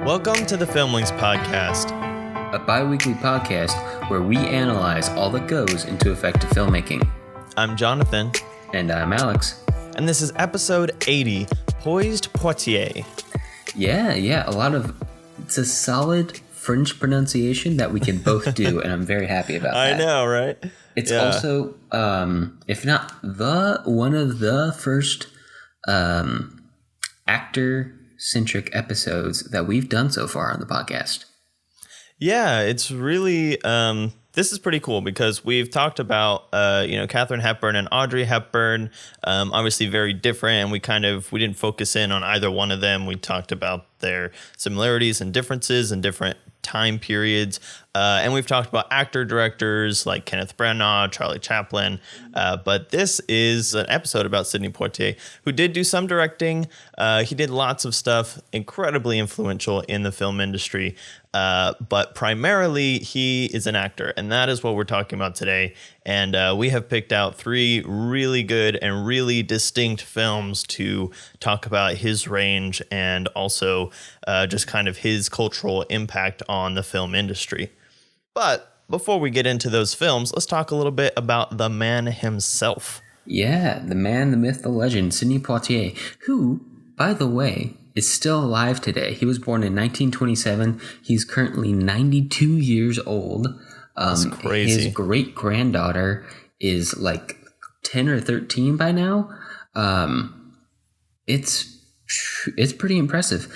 Welcome to the Filmlings Podcast, a bi-weekly podcast where we analyze all that goes into effective filmmaking. I'm Jonathan. And I'm Alex. And this is episode 80, Poised Poitier. Yeah, it's a solid French pronunciation that we can both do, and I'm very happy about that. I know, right? It's also, if not one of the first actor-centric episodes that we've done so far on the podcast. Yeah, it's really, this is pretty cool because we've talked about, Katharine Hepburn and Audrey Hepburn, obviously very different, and we didn't focus in on either one of them. We talked about their similarities and differences in different time periods. And we've talked about actor-directors like Kenneth Branagh, Charlie Chaplin. But this is an episode about Sidney Poitier, who did do some directing. He did lots of stuff, incredibly influential in the film industry. But primarily, he is an actor. And that is what we're talking about today. And we have picked out 3 really good and really distinct films to talk about his range and also just kind of his cultural impact on the film industry. But before we get into those films, let's talk a little bit about the man himself. Yeah, the man, the myth, the legend, Sidney Poitier, who, by the way, is still alive today. He was born in 1927. He's currently 92 years old. That's crazy. His great-granddaughter is like 10 or 13 by now. It's pretty impressive.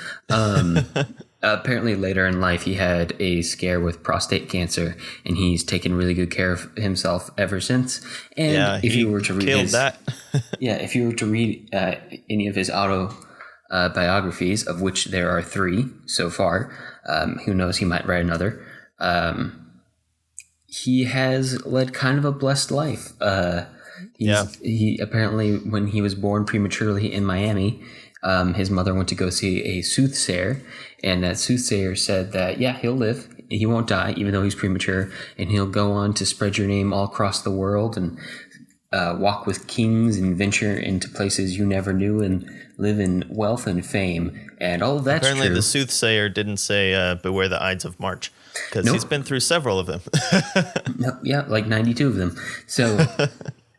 Apparently later in life, he had a scare with prostate cancer, and he's taken really good care of himself ever since. And yeah, if you were to read if you were to read any of his biographies, of which there are 3 so far, who knows, he might write another. He has led kind of a blessed life. He apparently, when he was born prematurely in Miami, his mother went to go see a soothsayer, and that soothsayer said that, yeah, he'll live. He won't die, even though he's premature, and he'll go on to spread your name all across the world and walk with kings and venture into places you never knew and live in wealth and fame. And all of that's Apparently true. The soothsayer didn't say, beware the Ides of March, because he's been through several of them. Like 92 of them. So...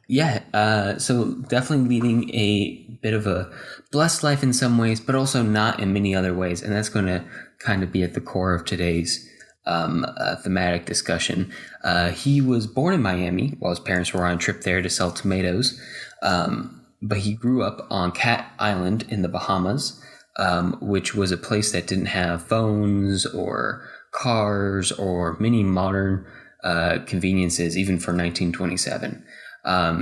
Yeah, so definitely leading a bit of a blessed life in some ways, but also not in many other ways. And that's going to kind of be at the core of today's thematic discussion. He was born in Miami while his parents were on a trip there to sell tomatoes. But he grew up on Cat Island in the Bahamas, which was a place that didn't have phones or cars or many modern conveniences, even for 1927.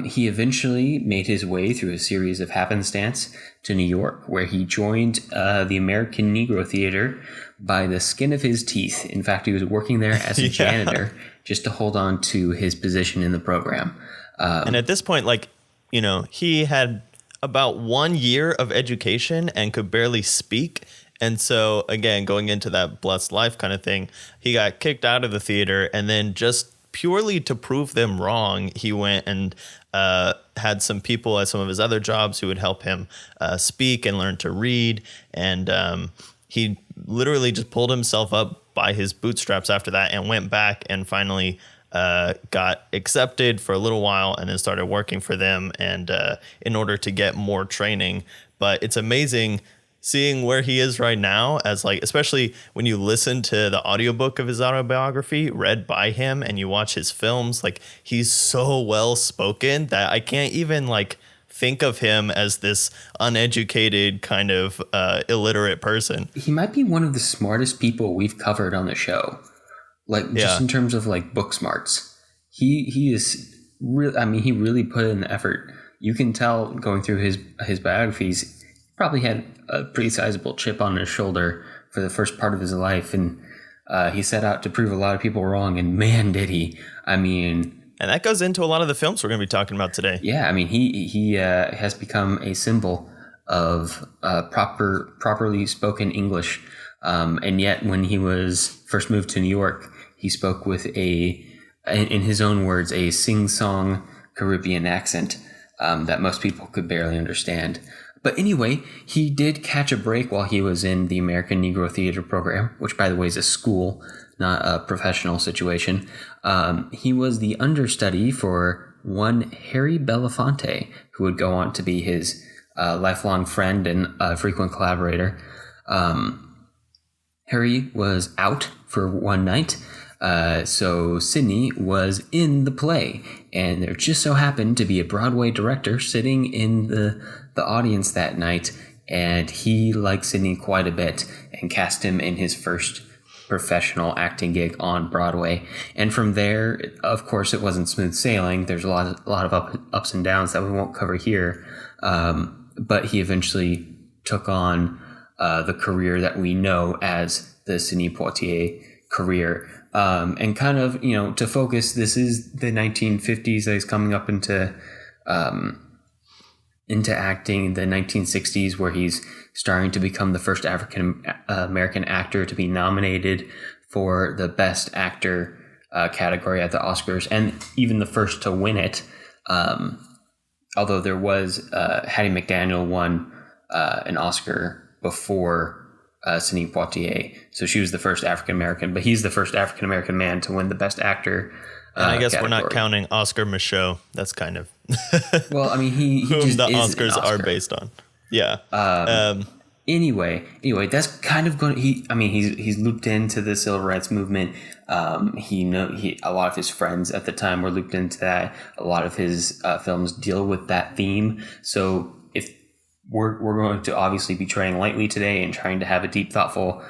He eventually made his way through a series of happenstance to New York, where he joined the American Negro Theater by the skin of his teeth. In fact, he was working there as a janitor just to hold on to his position in the program. And at this point, he had about 1 year of education and could barely speak. And so, again, going into that blessed life kind of thing, he got kicked out of the theater, and then just purely to prove them wrong, he went and had some people at some of his other jobs who would help him speak and learn to read. And he literally just pulled himself up by his bootstraps after that and went back and finally got accepted for a little while and then started working for them and in order to get more training. But it's amazing seeing where he is right now, as especially when you listen to the audiobook of his autobiography read by him and you watch his films, he's so well spoken that I can't even think of him as this uneducated kind of illiterate person. He might be one of the smartest people we've covered on the show. Just in terms of book smarts. He is really, he really put in the effort. You can tell going through his biographies, probably had a pretty sizable chip on his shoulder for the first part of his life, and he set out to prove a lot of people wrong, and man, did he. And that goes into a lot of the films we're going to be talking about today. Yeah, he has become a symbol of properly spoken English, and yet when he was first moved to New York, he spoke with in his own words, a sing-song Caribbean accent that most people could barely understand. But anyway, he did catch a break while he was in the American Negro Theater Program, which, by the way, is a school, not a professional situation. He was the understudy for one Harry Belafonte, who would go on to be his lifelong friend and frequent collaborator. Harry was out for one night, so Sidney was in the play, and there just so happened to be a Broadway director sitting in the audience that night, and he liked Sidney quite a bit and cast him in his first professional acting gig on Broadway. And from there, of course, it wasn't smooth sailing. There's a lot of ups and downs that we won't cover here, but he eventually took on the career that we know as the Sidney Poitier career. And kind of, to focus, this is the 1950s that he's coming up into acting, the 1960s, where he's starting to become the first African American actor to be nominated for the Best Actor category at the Oscars, and even the first to win it. Although there was Hattie McDaniel won an Oscar before Sidney Poitier, so she was the first African American, but he's the first African American man to win the Best Actor. And I guess category. We're not counting Oscar Michaud. That's kind of well, I mean, he whom just the is Oscars Oscar. are based on. Yeah. Anyway, that's kind of going. He's looped into the civil rights movement. A lot of his friends at the time were looped into that. A lot of his films deal with that theme. So if we're going to obviously be treading lightly today and trying to have a deep, thoughtful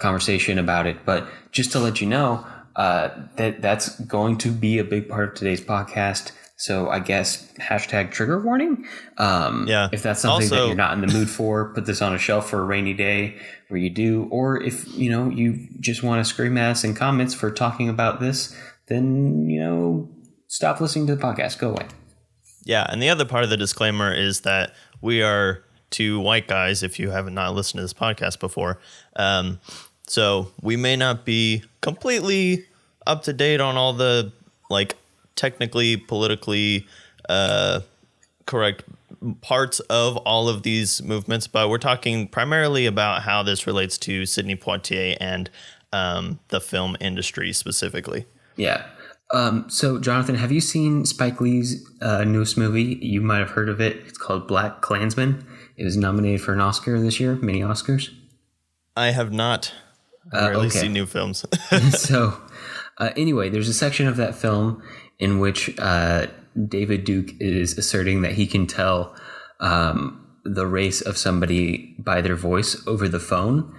conversation about it, but just to let you know, that's going to be a big part of today's podcast. So I guess # trigger warning. Yeah. If that's something that you're not in the mood for, put this on a shelf for a rainy day where you do. Or if, you just want to scream at us in comments for talking about this, then, stop listening to the podcast. Go away. Yeah. And the other part of the disclaimer is that we are two white guys, if you haven't not listened to this podcast before. So we may not be completely up to date on all the, technically, politically correct parts of all of these movements, but we're talking primarily about how this relates to Sidney Poitier and the film industry specifically. Yeah. So, Jonathan, have you seen Spike Lee's newest movie? You might have heard of it. It's called Black Klansman. It was nominated for an Oscar this year, mini Oscars. I have not. I rarely see new films. So, anyway, there's a section of that film in which David Duke is asserting that he can tell the race of somebody by their voice over the phone.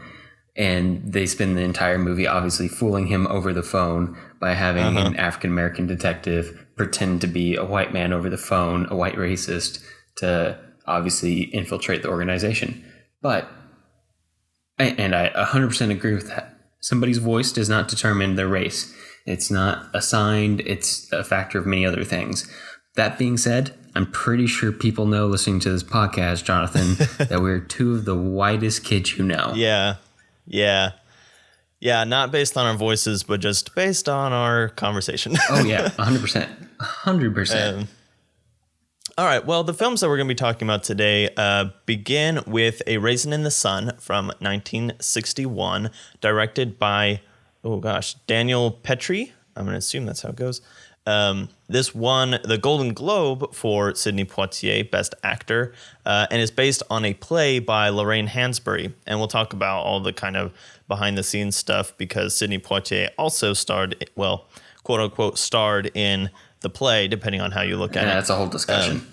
And they spend the entire movie obviously fooling him over the phone by having an African-American detective pretend to be a white man over the phone, a white racist, to obviously infiltrate the organization. But, and I 100% agree with that, somebody's voice does not determine their race. It's not assigned. It's a factor of many other things. That being said, I'm pretty sure people know listening to this podcast, Jonathan, that we're two of the whitest kids you know. Yeah. Not based on our voices, but just based on our conversation. Oh, yeah. 100%. All right. Well, the films that we're going to be talking about today begin with A Raisin in the Sun from 1961, directed by Daniel Petrie. I'm going to assume that's how it goes. This won the Golden Globe for Sidney Poitier, Best Actor, and is based on a play by Lorraine Hansberry. And we'll talk about all the kind of behind-the-scenes stuff because Sidney Poitier also starred, quote-unquote, starred in the play, depending on how you look at it. Yeah, that's a whole discussion.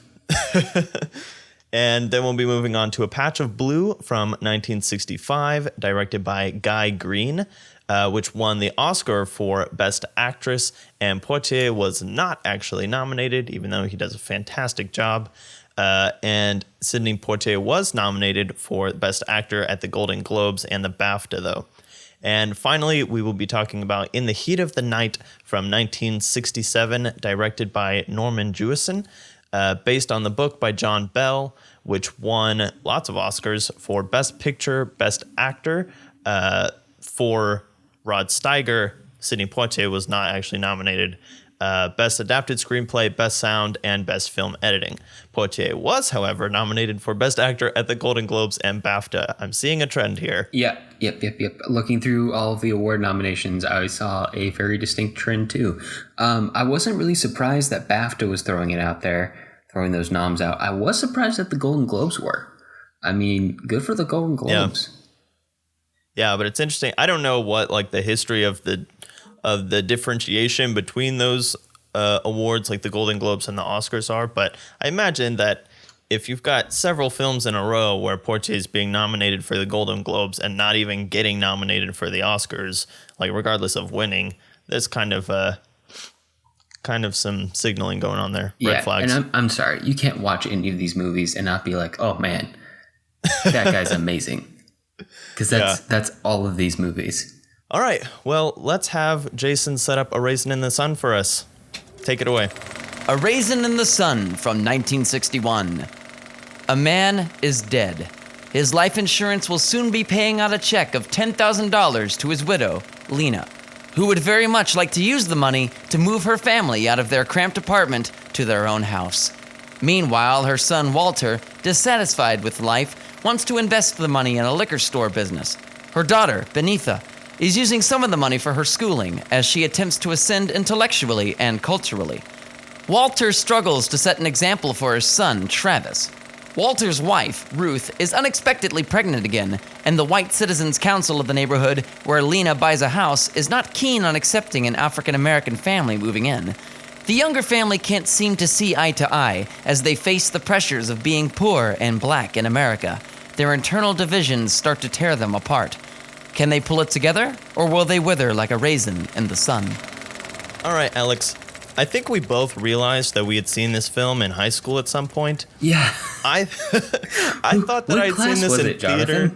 And then we'll be moving on to A Patch of Blue from 1965, directed by Guy Green, which won the Oscar for Best Actress, and Poitier was not actually nominated, even though he does a fantastic job. And Sidney Poitier was nominated for Best Actor at the Golden Globes and the BAFTA, though. And finally, we will be talking about In the Heat of the Night from 1967, directed by Norman Jewison, based on the book by John Bell, which won lots of Oscars for Best Picture, Best Actor, for Rod Steiger. Sidney Poitier was not actually nominated Best Adapted Screenplay, Best Sound, and Best Film Editing. Poitier was, however, nominated for Best Actor at the Golden Globes and BAFTA. I'm seeing a trend here. Yep. Looking through all of the award nominations, I saw a very distinct trend too. I wasn't really surprised that BAFTA was throwing it out there, throwing those noms out. I was surprised that the Golden Globes were. I mean, good for the Golden Globes. Yeah, but it's interesting. I don't know what like the history of the differentiation between those awards, like the Golden Globes and the Oscars are, but I imagine that if you've got several films in a row where Poitier is being nominated for the Golden Globes and not even getting nominated for the Oscars, like regardless of winning, there's kind of some signaling going on there. Red flags. And I'm sorry, you can't watch any of these movies and not be like, oh man, that guy's amazing. Because that's all of these movies. All right, well, let's have Jason set up A Raisin in the Sun for us. Take it away. A Raisin in the Sun from 1961. A man is dead. His life insurance will soon be paying out a check of $10,000 to his widow, Lena, who would very much like to use the money to move her family out of their cramped apartment to their own house. Meanwhile, her son, Walter, dissatisfied with life, wants to invest the money in a liquor store business. Her daughter, Benitha, is using some of the money for her schooling as she attempts to ascend intellectually and culturally. Walter struggles to set an example for his son, Travis. Walter's wife, Ruth, is unexpectedly pregnant again, and the White Citizens Council of the neighborhood where Lena buys a house is not keen on accepting an African-American family moving in. The younger family can't seem to see eye to eye as they face the pressures of being poor and black in America. Their internal divisions start to tear them apart. Can they pull it together, or will they wither like a raisin in the sun? All right, Alex. I think we both realized that we had seen this film in high school at some point. Yeah. I thought that I'd seen this in theater.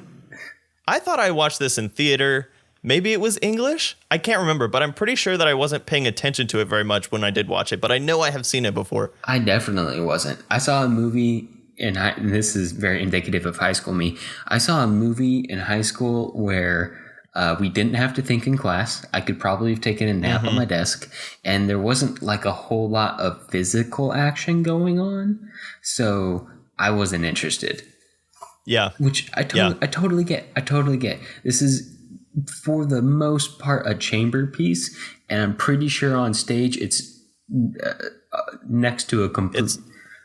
I thought I watched this in theater. Maybe it was English? I can't remember, but I'm pretty sure that I wasn't paying attention to it very much when I did watch it, but I know I have seen it before. I definitely wasn't. I saw a movie and this is very indicative of high school me. I saw a movie in high school where we didn't have to think in class. I could probably have taken a nap on my desk, and there wasn't like a whole lot of physical action going on, so I wasn't interested. Yeah, which I totally get. This is for the most part a chamber piece, and I'm pretty sure on stage it's next to a complete.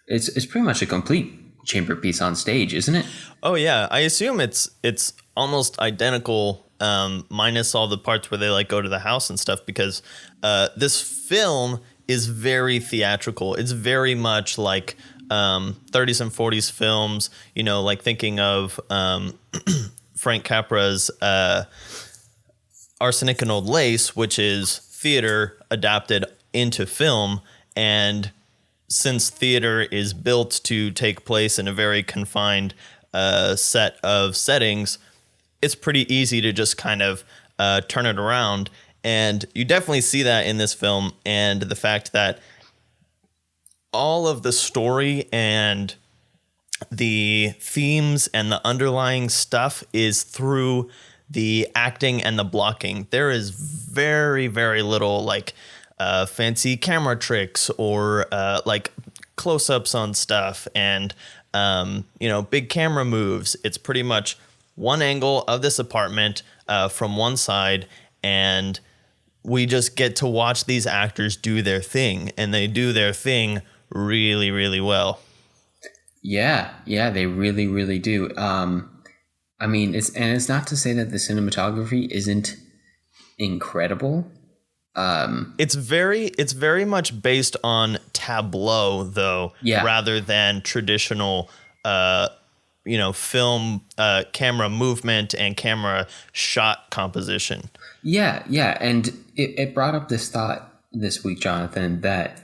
It's pretty much a complete chamber piece on stage, isn't it? Oh yeah, I assume it's almost identical, minus all the parts where they like go to the house and stuff, because this film is very theatrical. It's very much like 30s and 40s films, you know, like thinking of Frank Capra's Arsenic and Old Lace, which is theater adapted into film. And since theater is built to take place in a very confined set of settings, it's pretty easy to just kind of turn it around. And you definitely see that in this film, and the fact that all of the story and the themes and the underlying stuff is through the acting and the blocking. There is very, very little like fancy camera tricks or like close-ups on stuff and big camera moves. It's pretty much one angle of this apartment from one side, and we just get to watch these actors do their thing, and they do their thing really, really well. Yeah, they really, really do. I mean, it's not to say that the cinematography isn't incredible. It's very much based on tableau, though, rather than traditional, film camera movement and camera shot composition. Yeah, and it brought up this thought this week, Jonathan, that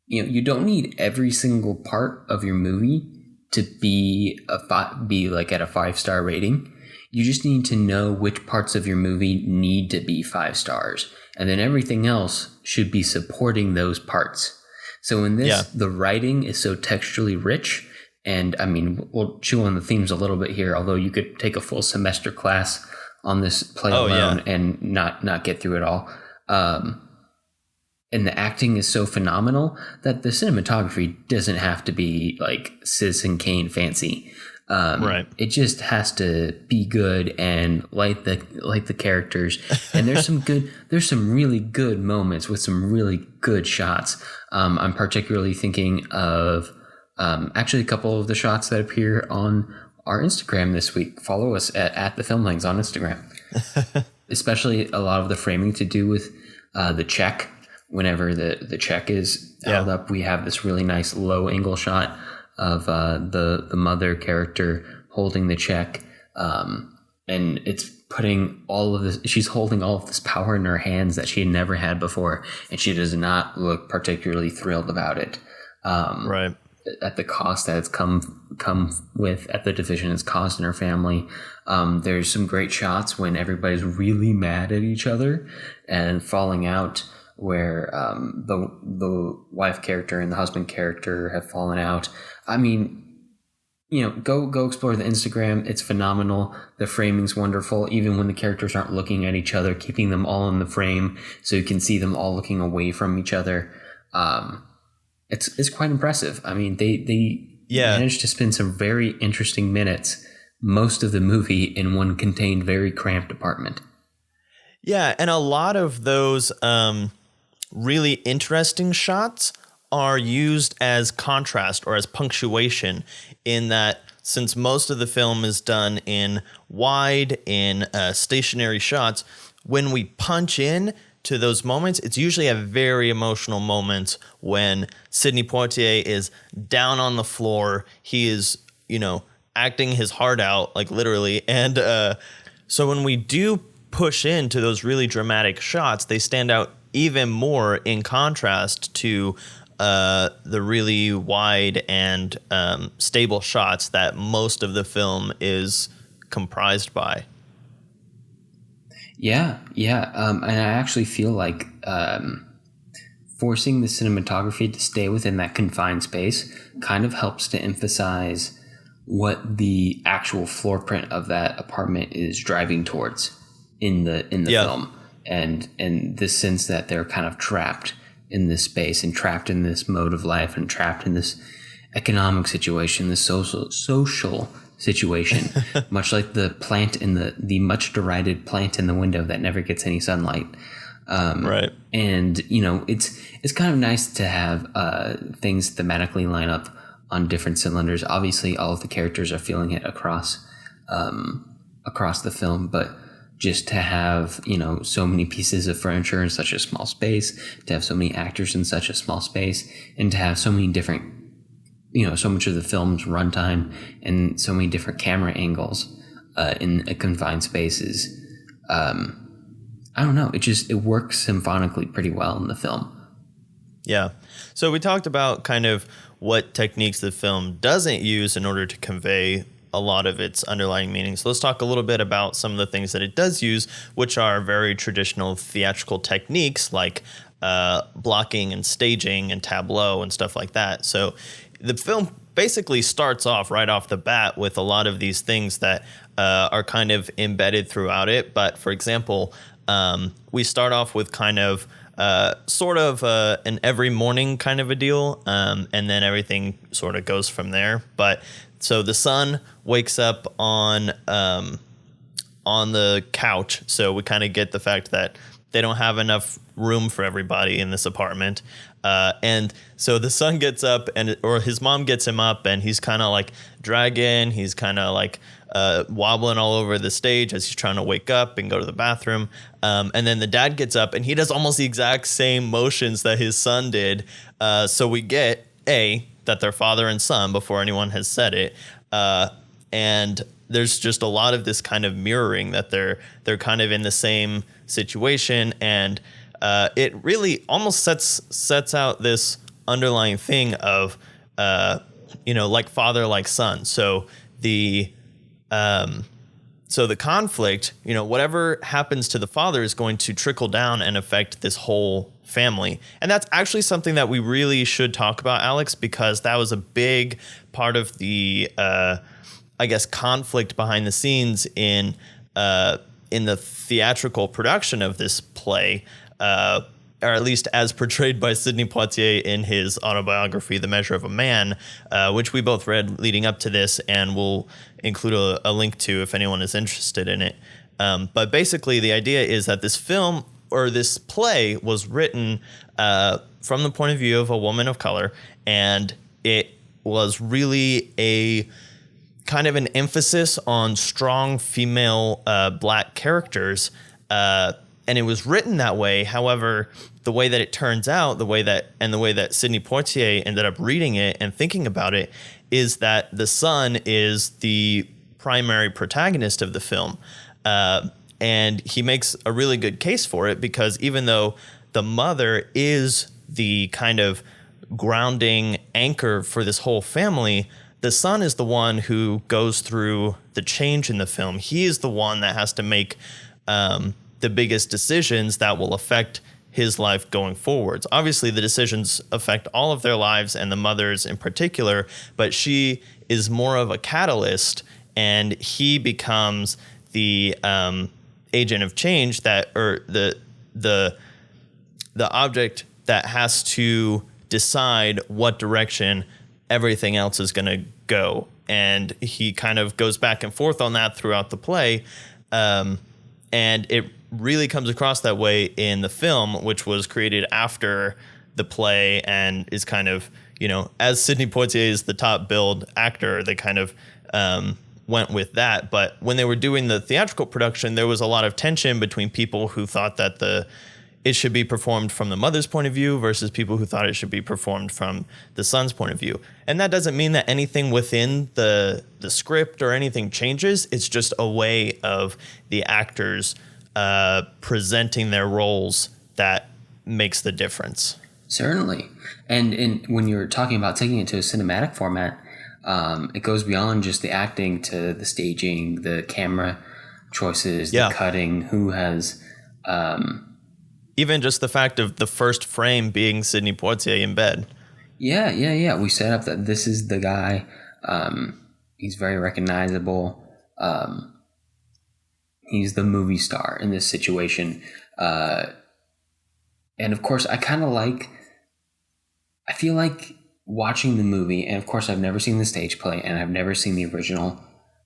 you don't need every single part of your movie to be like at a 5-star rating. You just need to know which parts of your movie need to be 5 stars, and then everything else should be supporting those parts. So in this, the writing is so texturally rich, and I mean, we'll chew on the themes a little bit here, although you could take a full semester class on this play alone and not get through it all. and the acting is so phenomenal that the cinematography doesn't have to be like Citizen Kane fancy. Right. It just has to be good and like the characters. And there's some really good moments with some really good shots. I'm particularly thinking of actually a couple of the shots that appear on our Instagram this week. Follow us at the Filmlings on Instagram. Especially a lot of the framing to do with the check. Whenever the check is held up, we have this really nice low angle shot of the mother character holding the check, and it's putting all of this. She's holding all of this power in her hands that she had never had before, and she does not look particularly thrilled about it. Right. At the cost that it's come with, at the division it's caused in her family. There's some great shots when everybody's really mad at each other and falling out, where the wife character and the husband character have fallen out. I mean, go explore the Instagram. It's phenomenal. The framing's wonderful, even when the characters aren't looking at each other, keeping them all in the frame so you can see them all looking away from each other. It's quite impressive. I mean, they managed to spend some very interesting minutes, most of the movie, in one contained, very cramped apartment. Yeah, and a lot of those really interesting shots are used as contrast or as punctuation, in that since most of the film is done in wide, in stationary shots, when we punch in to those moments, it's usually at very emotional moments when Sidney Poitier is down on the floor. He is, acting his heart out, like literally. And so when we do push into those really dramatic shots, they stand out even more in contrast to the really wide and stable shots that most of the film is comprised by. Yeah. And I actually feel like forcing the cinematography to stay within that confined space kind of helps to emphasize what the actual floor print of that apartment is driving towards in the film. And the sense that they're kind of trapped in this space and trapped in this mode of life and trapped in this economic situation, this social situation, much like the plant in the much derided plant in the window that never gets any sunlight. Right. And, it's kind of nice to have things thematically line up on different cylinders. Obviously, all of the characters are feeling it across the film, but just to have, so many pieces of furniture in such a small space, to have so many actors in such a small space, and to have so many different, so much of the film's runtime and so many different camera angles in confined spaces. I don't know. It works symphonically pretty well in the film. Yeah. So we talked about kind of what techniques the film doesn't use in order to convey a lot of its underlying meanings. So let's talk a little bit about some of the things that it does use, which are very traditional theatrical techniques like blocking and staging and tableau and stuff like that. So the film basically starts off right off the bat with a lot of these things that are kind of embedded throughout it. But for example, we start off with kind of sort of an every morning kind of a deal, and then everything sort of goes from there. But so the son wakes up on the couch, so we kind of get the fact that they don't have enough room for everybody in this apartment. And so the son gets up, or his mom gets him up, and he's kind of like dragging. He's kind of like wobbling all over the stage as he's trying to wake up and go to the bathroom. And then the dad gets up, and he does almost the exact same motions that his son did. So we get that they're father and son before anyone has said it. And there's just a lot of this kind of mirroring that they're kind of in the same situation, and it really almost sets out this underlying thing of like father, like son. So the conflict, whatever happens to the father is going to trickle down and affect this whole family. And that's actually something that we really should talk about, Alex, because that was a big part of the conflict behind the scenes in the theatrical production of this play. or at least as portrayed by Sidney Poitier in his autobiography, The Measure of a Man, which we both read leading up to this, and we'll include a link to if anyone is interested in it. But basically, the idea is that this film or this play was written from the point of view of a woman of color, and it was really a kind of an emphasis on strong female black characters. And it was written that way. However, the way that it turns out, the way that Sidney Poitier ended up reading it and thinking about it, is that the son is the primary protagonist of the film. And he makes a really good case for it, because even though the mother is the kind of grounding anchor for this whole family, the son is the one who goes through the change in the film. He is the one that has to make the biggest decisions that will affect his life going forwards. Obviously, the decisions affect all of their lives, and the mother's in particular, but she is more of a catalyst, and he becomes the agent of change, that, or the object that has to decide what direction everything else is going to go. And he kind of goes back and forth on that throughout the play. And it really comes across that way in the film, which was created after the play and is kind of, you know, as Sidney Poitier is the top billed actor, they kind of went with that. But when they were doing the theatrical production, there was a lot of tension between people who thought that it should be performed from the mother's point of view versus people who thought it should be performed from the son's point of view. And that doesn't mean that anything within the script or anything changes. It's just a way of the actors presenting their roles that makes the difference. Certainly. And when you're talking about taking it to a cinematic format, it goes beyond just the acting to the staging, the camera choices, the cutting, who has... even just the fact of the first frame being Sidney Poitier in bed. Yeah. We set up that this is the guy. He's very recognizable. He's the movie star in this situation. And of course, I feel like watching the movie, and of course I've never seen the stage play, and I've never seen the original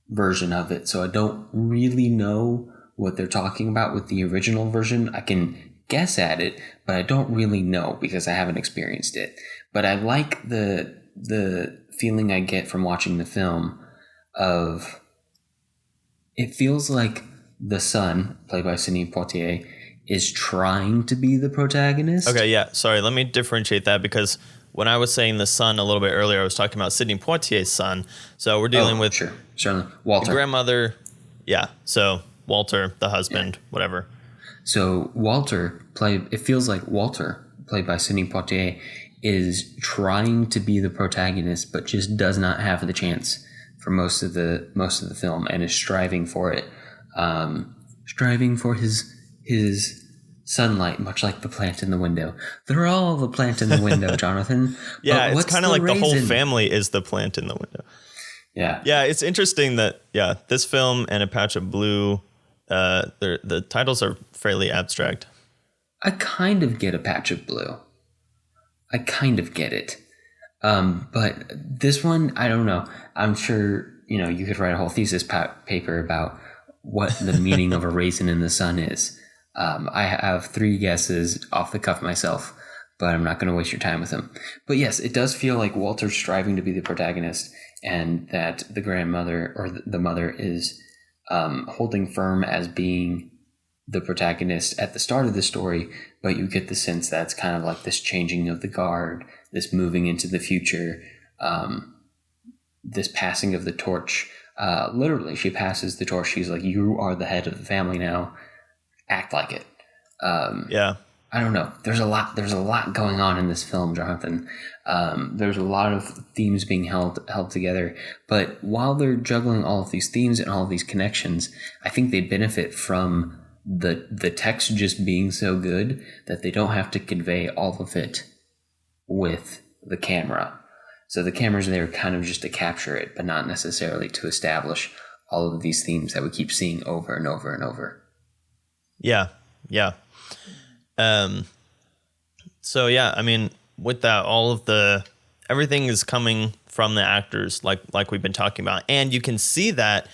version of it, so I don't really know what they're talking about with the original version. I can guess at it, but I don't really know because I haven't experienced it. But I like the feeling I get from watching the film of, it feels like the son, played by Sidney Poitier, is trying to be the protagonist. Okay, yeah. Sorry, let me differentiate that, because when I was saying the son a little bit earlier, I was talking about Sidney Poitier's son. So we're dealing with sure, certainly Walter, the grandmother. Yeah, so Walter, the husband, whatever. So it feels like Walter, played by Sidney Poitier, is trying to be the protagonist, but just does not have the chance for most of the film, and is striving for it, striving for his sunlight, much like the plant in the window. They're all the plant in the window, Jonathan. Yeah, it's kind of like raisin? The whole family is the plant in the window. Yeah. Yeah, it's interesting that, this film and A Patch of Blue, the titles are fairly abstract. I kind of get A Patch of Blue. I kind of get it. But this one, I don't know. I'm sure, you could write a whole thesis paper about what the meaning of A Raisin in the Sun is. I have 3 guesses off the cuff myself, but I'm not going to waste your time with them. But yes, it does feel like Walter's striving to be the protagonist, and that the grandmother or the mother is holding firm as being the protagonist at the start of the story, but you get the sense that's kind of like this changing of the guard, this moving into the future, this passing of the torch. Literally, she passes the torch. She's like, you are the head of the family now. Act like it. I don't know. There's a lot going on in this film, Jonathan. There's a lot of themes being held together. But while they're juggling all of these themes and all of these connections, I think they benefit from the text just being so good that they don't have to convey all of it with the camera. So the camera's there kind of just to capture it, but not necessarily to establish all of these themes that we keep seeing over and over and over. Yeah. So yeah, I mean, with that, everything is coming from the actors, like we've been talking about, and you can see that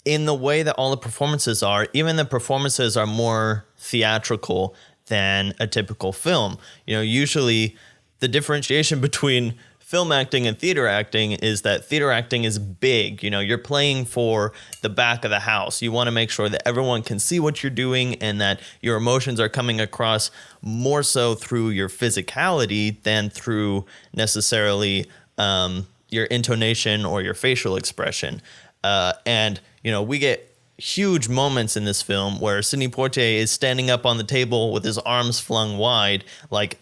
in the way that all the performances are. Even the performances are more theatrical than a typical film. Usually the differentiation between film acting and theater acting is that theater acting is big. You're playing for the back of the house. You want to make sure that everyone can see what you're doing and that your emotions are coming across more so through your physicality than through necessarily your intonation or your facial expression. And we get huge moments in this film where Sidney Poitier is standing up on the table with his arms flung wide, like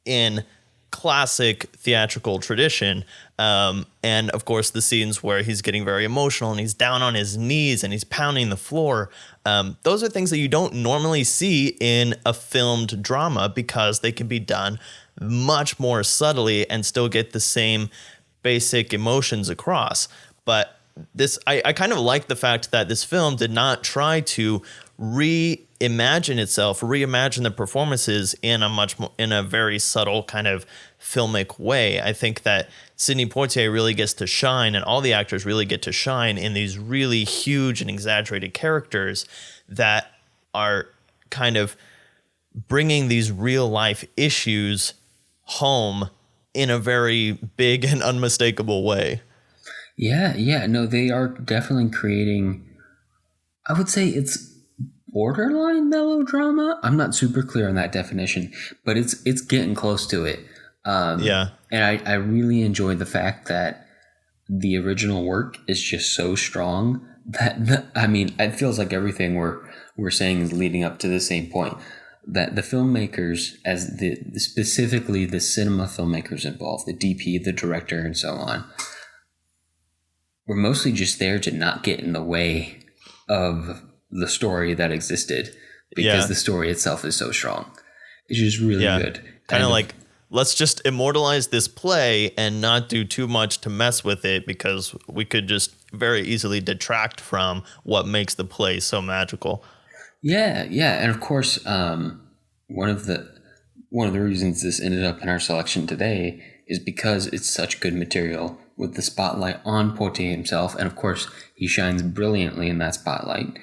in classic theatrical tradition. And of course, the scenes where he's getting very emotional and he's down on his knees and he's pounding the floor. Those are things that you don't normally see in a filmed drama because they can be done much more subtly and still get the same basic emotions across. But I kind of like the fact that this film did not try to reimagine the performances in a very subtle kind of filmic way. I think that Sidney Poitier really gets to shine, and all the actors really get to shine in these really huge and exaggerated characters that are kind of bringing these real life issues home in a very big and unmistakable way. Yeah, no, they are definitely creating, I would say it's borderline melodrama. I'm not super clear on that definition, but it's getting close to it. And I really enjoyed the fact that the original work is just so strong that it feels like everything we're saying is leading up to the same point. That the filmmakers, as specifically the cinema filmmakers involved, the DP, the director, and so on, were mostly just there to not get in the way of the story that existed because the story itself is so strong. It's just really good. Kind of like, let's just immortalize this play and not do too much to mess with it because we could just very easily detract from what makes the play so magical. Yeah. And of course, one of the reasons this ended up in our selection today is because it's such good material with the spotlight on Poitier himself. And of course, he shines brilliantly in that spotlight.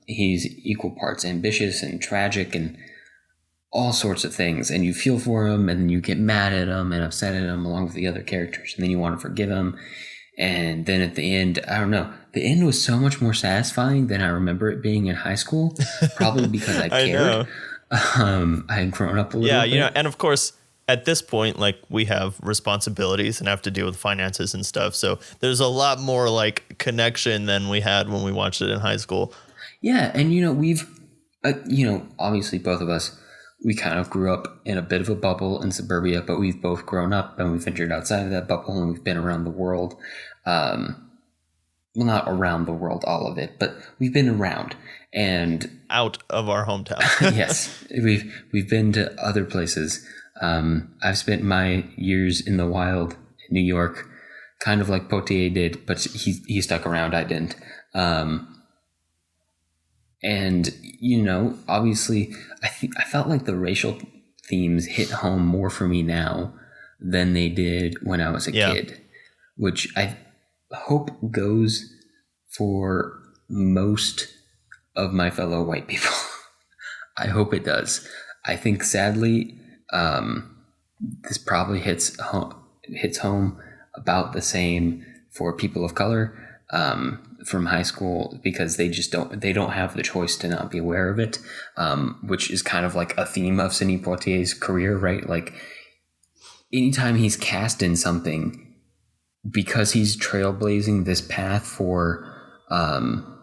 He's equal parts ambitious and tragic and all sorts of things. And you feel for him, and then you get mad at him and upset at him along with the other characters. And then you want to forgive him. And then at the end, I don't know, the end was so much more satisfying than I remember it being in high school, probably because I cared. I had grown up a little bit. Yeah, and of course, at this point, like, we have responsibilities and have to deal with finances and stuff. So there's a lot more like connection than we had when we watched it in high school. Yeah. And, we've, obviously both of us, we kind of grew up in a bit of a bubble in suburbia, but we've both grown up and we've ventured outside of that bubble and we've been around the world. Well, not around the world, all of it, but we've been around and out of our hometown. Yes, we've been to other places. I've spent my years in the wild in New York, kind of like Poitier did, but he stuck around. I didn't. And obviously, I felt like the racial themes hit home more for me now than they did when I was a kid, which I hope goes for most of my fellow white people. I hope it does. I think sadly, this probably hits home about the same for people of color from high school, because they don't have the choice to not be aware of it, which is kind of like a theme of Sidney Poitier's career, right? Like, anytime he's cast in something, because he's trailblazing this path for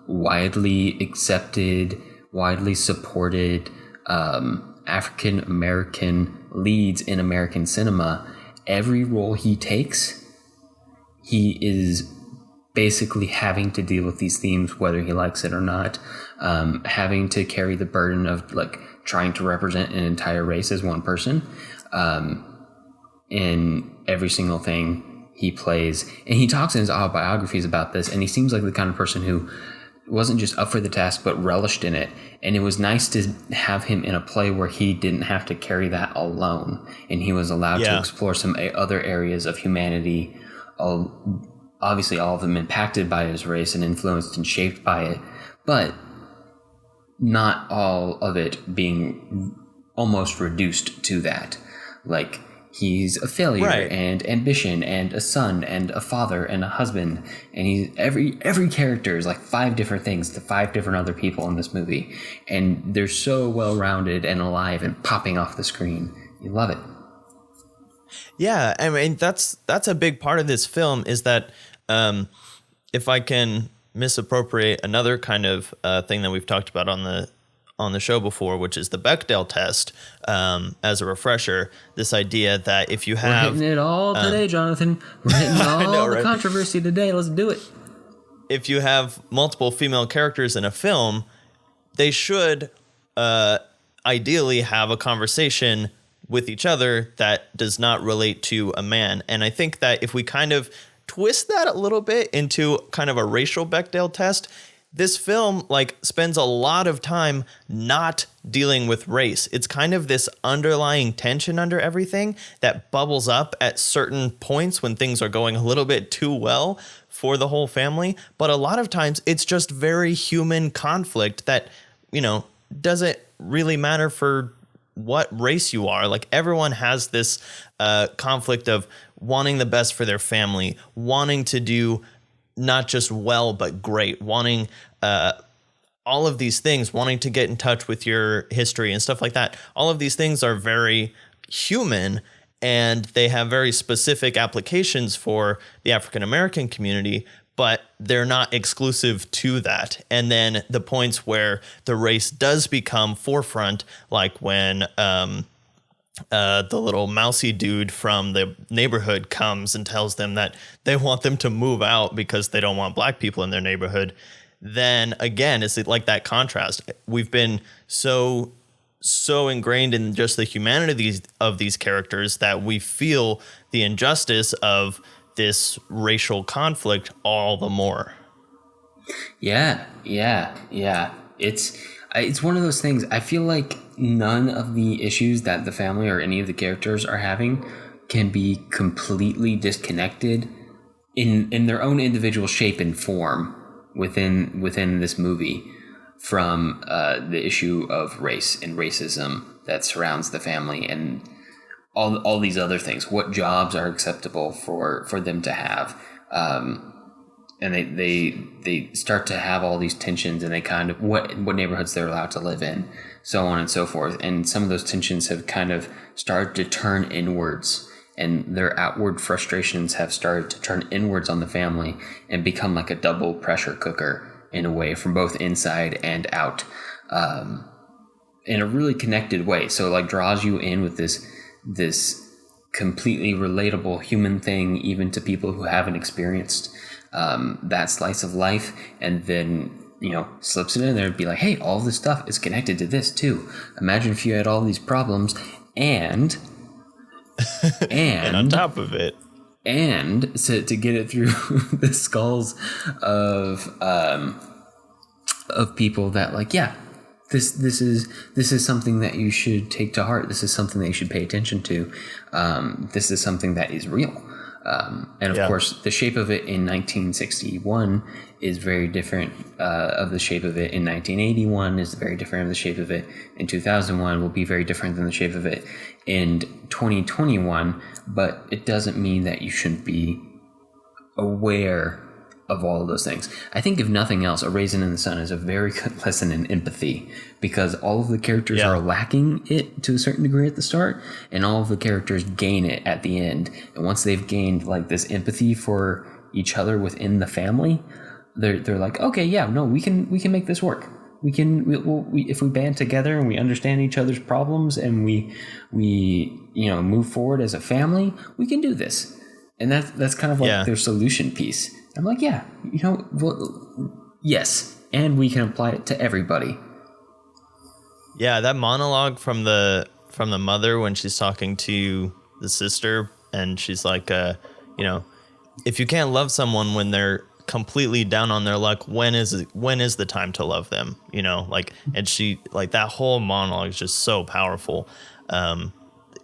widely accepted, widely supported African American leads in American cinema, every role he takes, he is basically having to deal with these themes, whether he likes it or not, having to carry the burden of like trying to represent an entire race as one person in every single thing he plays. And he talks in his autobiographies about this, and he seems like the kind of person who wasn't just up for the task, but relished in it. And it was nice to have him in a play where he didn't have to carry that alone, and he was allowed to explore some other areas of humanity. Obviously, all of them impacted by his race and influenced and shaped by it, but not all of it being almost reduced to that. Like, he's a failure and ambition and a son and a father and a husband, and he's every character is like 5 different things to 5 different other people in this movie, and they're so well rounded and alive and popping off the screen. You love it. Yeah, I mean that's a big part of this film is that if I can misappropriate another kind of thing that we've talked about on the show before, which is the Bechdel test, as a refresher, this idea that if you have... We're hitting it all today, Jonathan. We're hitting all the controversy today. Let's do it. If you have multiple female characters in a film, they should ideally have a conversation with each other that does not relate to a man. And I think that if we kind of twist that a little bit into kind of a racial Bechdel test, this film like spends a lot of time not dealing with race. It's kind of this underlying tension under everything that bubbles up at certain points when things are going a little bit too well for the whole family. But a lot of times it's just very human conflict that, you know, doesn't really matter for what race you are. Like, everyone has this conflict of wanting the best for their family, wanting to do not just well, but great, wanting all of these things, wanting to get in touch with your history and stuff like that. All of these things are very human, and they have very specific applications for the African American community, but they're not exclusive to that. And then the points where the race does become forefront, like when the little mousy dude from the neighborhood comes and tells them that they want them to move out because they don't want black people in their neighborhood, then again, it's like that contrast. We've been so ingrained in just the humanity of these characters that we feel the injustice of this racial conflict all the more. Yeah. It's one of those things. I feel like none of the issues that the family or any of the characters are having can be completely disconnected in their own individual shape and form within this movie from the issue of race and racism that surrounds the family and all these other things. What jobs are acceptable for them to have, and they start to have all these tensions, and they kind of what neighborhoods they're allowed to live in, so on and so forth. And some of those tensions have kind of started to turn inwards, and their outward frustrations have started to turn inwards on the family and become like a double pressure cooker in a way, from both inside and out, in a really connected way. So like draws you in with this completely relatable human thing, even to people who haven't experienced that slice of life, and then, you know, slips it in there and be like, hey, all this stuff is connected to this too. Imagine if you had all these problems and and on top of it, and to get it through the skulls of people that, like, yeah, this is something that you should take to heart. This is something that you should pay attention to. This is something that is real. And of course, the shape of it in 1961 is very different of the shape of it in 1981, is very different of the shape of it in 2001, will be very different than the shape of it in 2021. But it doesn't mean that you shouldn't be aware of all of those things. I think, if nothing else, A Raisin in the Sun is a very good lesson in empathy, because all of the characters are lacking it to a certain degree at the start, and all of the characters gain it at the end. And once they've gained like this empathy for each other within the family, they're like, okay, yeah, no, we can make this work. We if we band together and we understand each other's problems and we move forward as a family, we can do this. And that's kind of like their solution piece. I'm like, yeah, yes, and we can apply it to everybody. Yeah, that monologue from the mother when she's talking to the sister, and she's like, if you can't love someone when they're completely down on their luck. When is the time to love them? You know, like, and she, like, that whole monologue is just so powerful.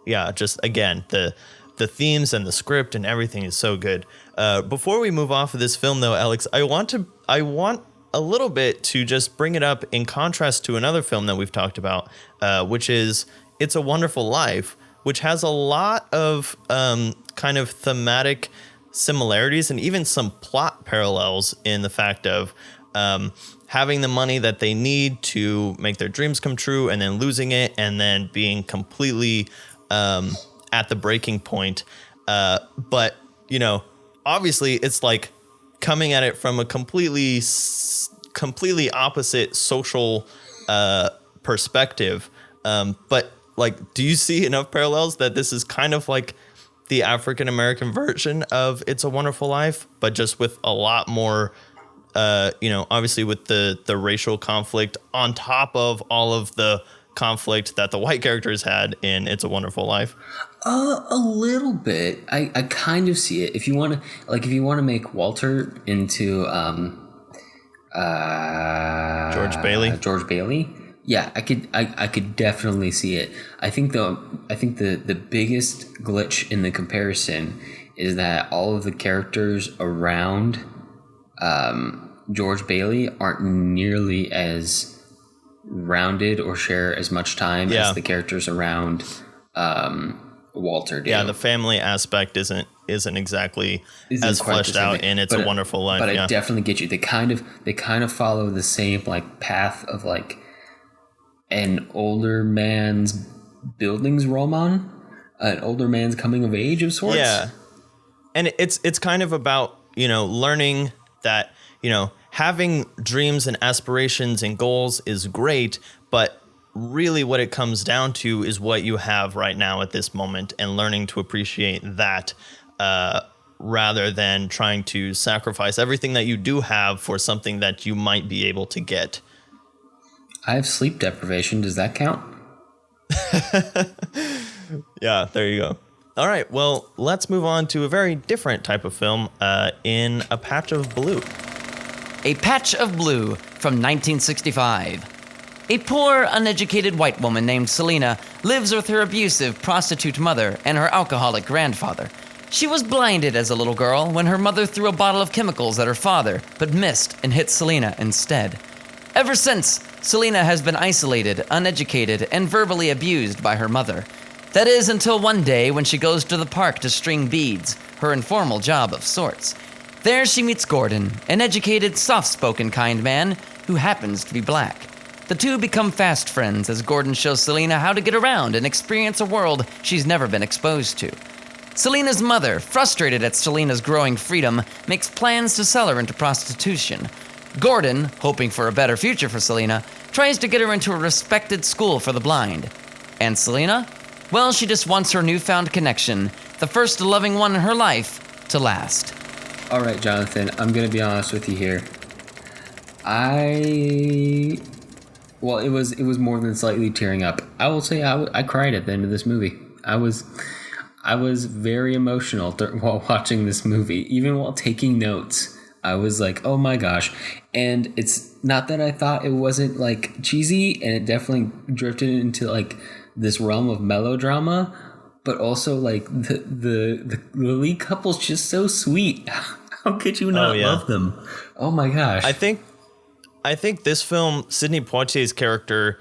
Yeah, just again, the themes and the script and everything is so good. Before we move off of this film, though, Alex, I want a little bit to just bring it up in contrast to another film that we've talked about, which is It's a Wonderful Life, which has a lot of kind of thematic similarities and even some plot parallels in the fact of having the money that they need to make their dreams come true and then losing it and then being completely at the breaking point. But, you know, obviously it's like coming at it from a completely opposite social perspective. But like, do you see enough parallels that this is kind of like the African American version of It's a Wonderful Life, but just with a lot more, you know, obviously with the racial conflict on top of all of the conflict that the white characters had in It's a Wonderful Life? A little bit. I kind of see it. If you want to make Walter into George Bailey. Yeah, I could definitely see it. I think the biggest glitch in the comparison is that all of the characters around George Bailey aren't nearly as rounded or share as much time as the characters around Walter do. Yeah, the family aspect isn't exactly as fleshed out in It's a Wonderful Life. But I definitely get you. They kind of follow the same like path of like an older man's Bildungsroman, an older man's coming of age of sorts. Yeah, and it's kind of about, you know, learning that, you know, having dreams and aspirations and goals is great, but really what it comes down to is what you have right now at this moment and learning to appreciate that rather than trying to sacrifice everything that you do have for something that you might be able to get. I have sleep deprivation. Does that count? Yeah, there you go. All right, well, let's move on to a very different type of film, in A Patch of Blue. A Patch of Blue from 1965. A poor, uneducated white woman named Selena lives with her abusive prostitute mother and her alcoholic grandfather. She was blinded as a little girl when her mother threw a bottle of chemicals at her father, but missed and hit Selena instead. Ever since, Selena has been isolated, uneducated, and verbally abused by her mother. That is until one day when she goes to the park to string beads, her informal job of sorts. There she meets Gordon, an educated, soft-spoken kind man who happens to be black. The two become fast friends as Gordon shows Selena how to get around and experience a world she's never been exposed to. Selena's mother, frustrated at Selena's growing freedom, makes plans to sell her into prostitution. Gordon, hoping for a better future for Selena, tries to get her into a respected school for the blind. And Selena? Well, she just wants her newfound connection, the first loving one in her life, to last. All right, Jonathan, I'm going to be honest with you here. Well, it was more than slightly tearing up. I will say I cried at the end of this movie. I was very emotional while watching this movie, even while taking notes. I was like, oh my gosh. And it's not that I thought it wasn't like cheesy, and it definitely drifted into like this realm of melodrama, but also like the lead couple's just so sweet. How could you not love them? Oh my gosh. I think this film, Sidney Poitier's character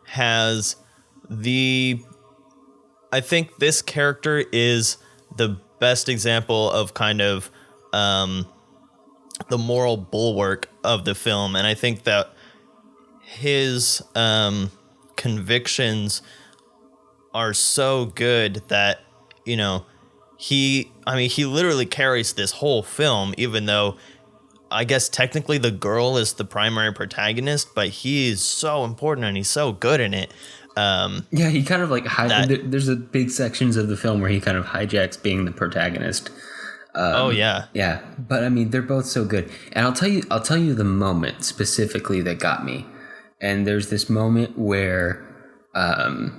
has I think this character is the best example of kind of the moral bulwark of the film. And I think that his convictions are so good that, you know, he literally carries this whole film, even though I guess technically the girl is the primary protagonist, but he is so important and he's so good in it. Yeah, he kind of like there's a big sections of the film where he kind of hijacks being the protagonist. Yeah, but I mean they're both so good, and I'll tell you the moment specifically that got me. And there's this moment where, oh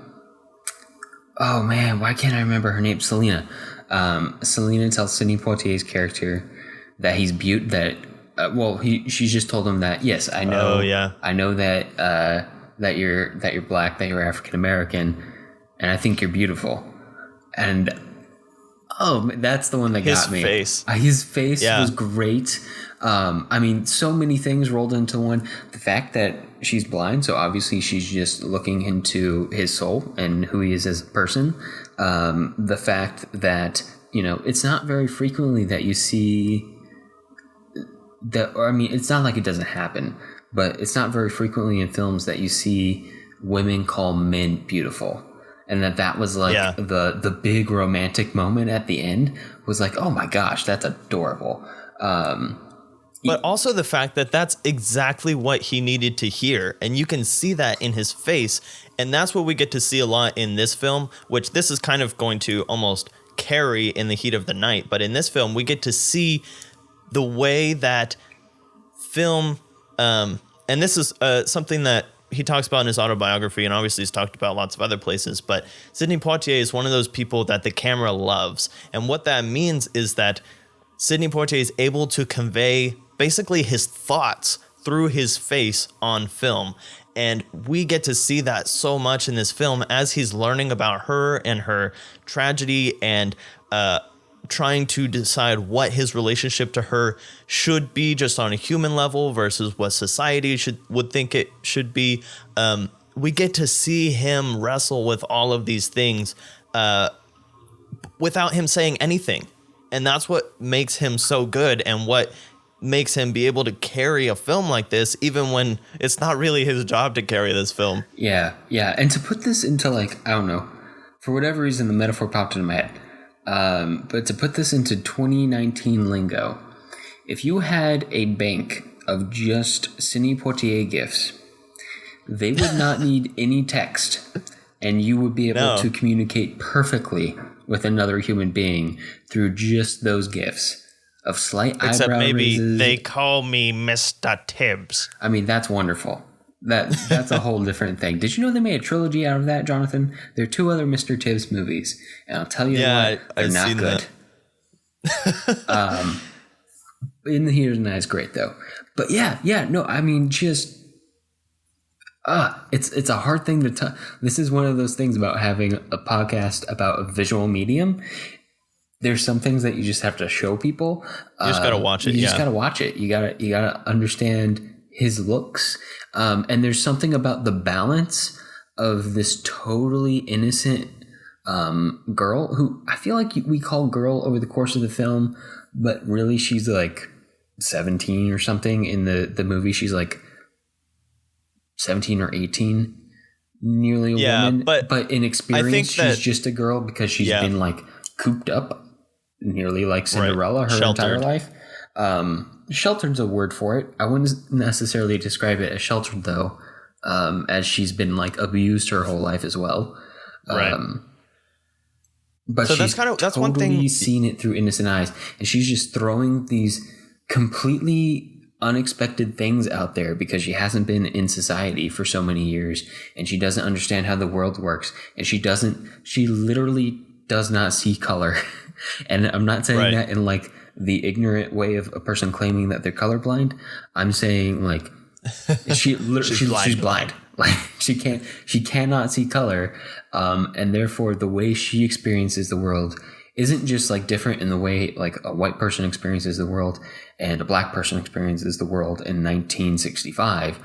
man, why can't I remember her name? Selena. Selena tells Sidney Poitier's character that she's just told him that, yes, I know. Oh, yeah. I know that that you're black, that you're African American, and I think you're beautiful. And that's the one that got me. His face was great. I mean, so many things rolled into one. The fact that she's blind, so obviously she's just looking into his soul and who he is as a person. The fact that, it's not very frequently that you see that, or I mean, it's not like it doesn't happen, but it's not very frequently in films that you see women call men beautiful. And that was like the big romantic moment at the end was like, oh my gosh, that's adorable. But also the fact that that's exactly what he needed to hear. And you can see that in his face. And that's what we get to see a lot in this film, which this is kind of going to almost carry in the heat of the night. But in this film, we get to see the way that film, and this is something that he talks about in his autobiography, and obviously he's talked about lots of other places, but Sidney Poitier is one of those people that the camera loves. And what that means is that Sidney Poitier is able to convey basically his thoughts through his face on film. And we get to see that so much in this film as he's learning about her and her tragedy and trying to decide what his relationship to her should be just on a human level versus what society would think it should be. We get to see him wrestle with all of these things without him saying anything. And that's what makes him so good and what makes him be able to carry a film like this, even when it's not really his job to carry this film. Yeah. And to put this into, like, I don't know, for whatever reason, the metaphor popped into my head. But to put this into 2019 lingo, if you had a bank of just Sidney Poitier gifts, they would not need any text, and you would be able to communicate perfectly with another human being through just those gifts of slight Except eyebrow maybe raises. they call me Mr. Tibbs. I mean, that's wonderful. That's a whole different thing. Did you know they made a trilogy out of that, Jonathan? There are 2 other Mr. Tibbs movies, and I'll tell you what, they're I've not seen good. In the Heat of the Night is great though. But no, I mean, just it's a hard thing to this is one of those things about having a podcast about a visual medium. There's some things that you just have to show people. You just gotta watch it. You just gotta watch it. You gotta understand his looks. And there's something about the balance of this totally innocent girl who I feel like we call girl over the course of the film, but really she's like 17 or something. In the movie, she's like 17 or 18, nearly a woman. But in experience, she's just a girl because she's been like cooped up, nearly like Cinderella her entire life. Sheltered's a word for it. I wouldn't necessarily describe it as sheltered though, as she's been like abused her whole life as well. Right. But so she's that's one thing. Seen it through innocent eyes, and she's just throwing these completely unexpected things out there because she hasn't been in society for so many years, and she doesn't understand how the world works, and she literally does not see color. And I'm not saying that in like the ignorant way of a person claiming that they're colorblind. I'm saying like she's blind. Like she cannot see color, and therefore the way she experiences the world isn't just like different in the way like a white person experiences the world and a black person experiences the world in 1965.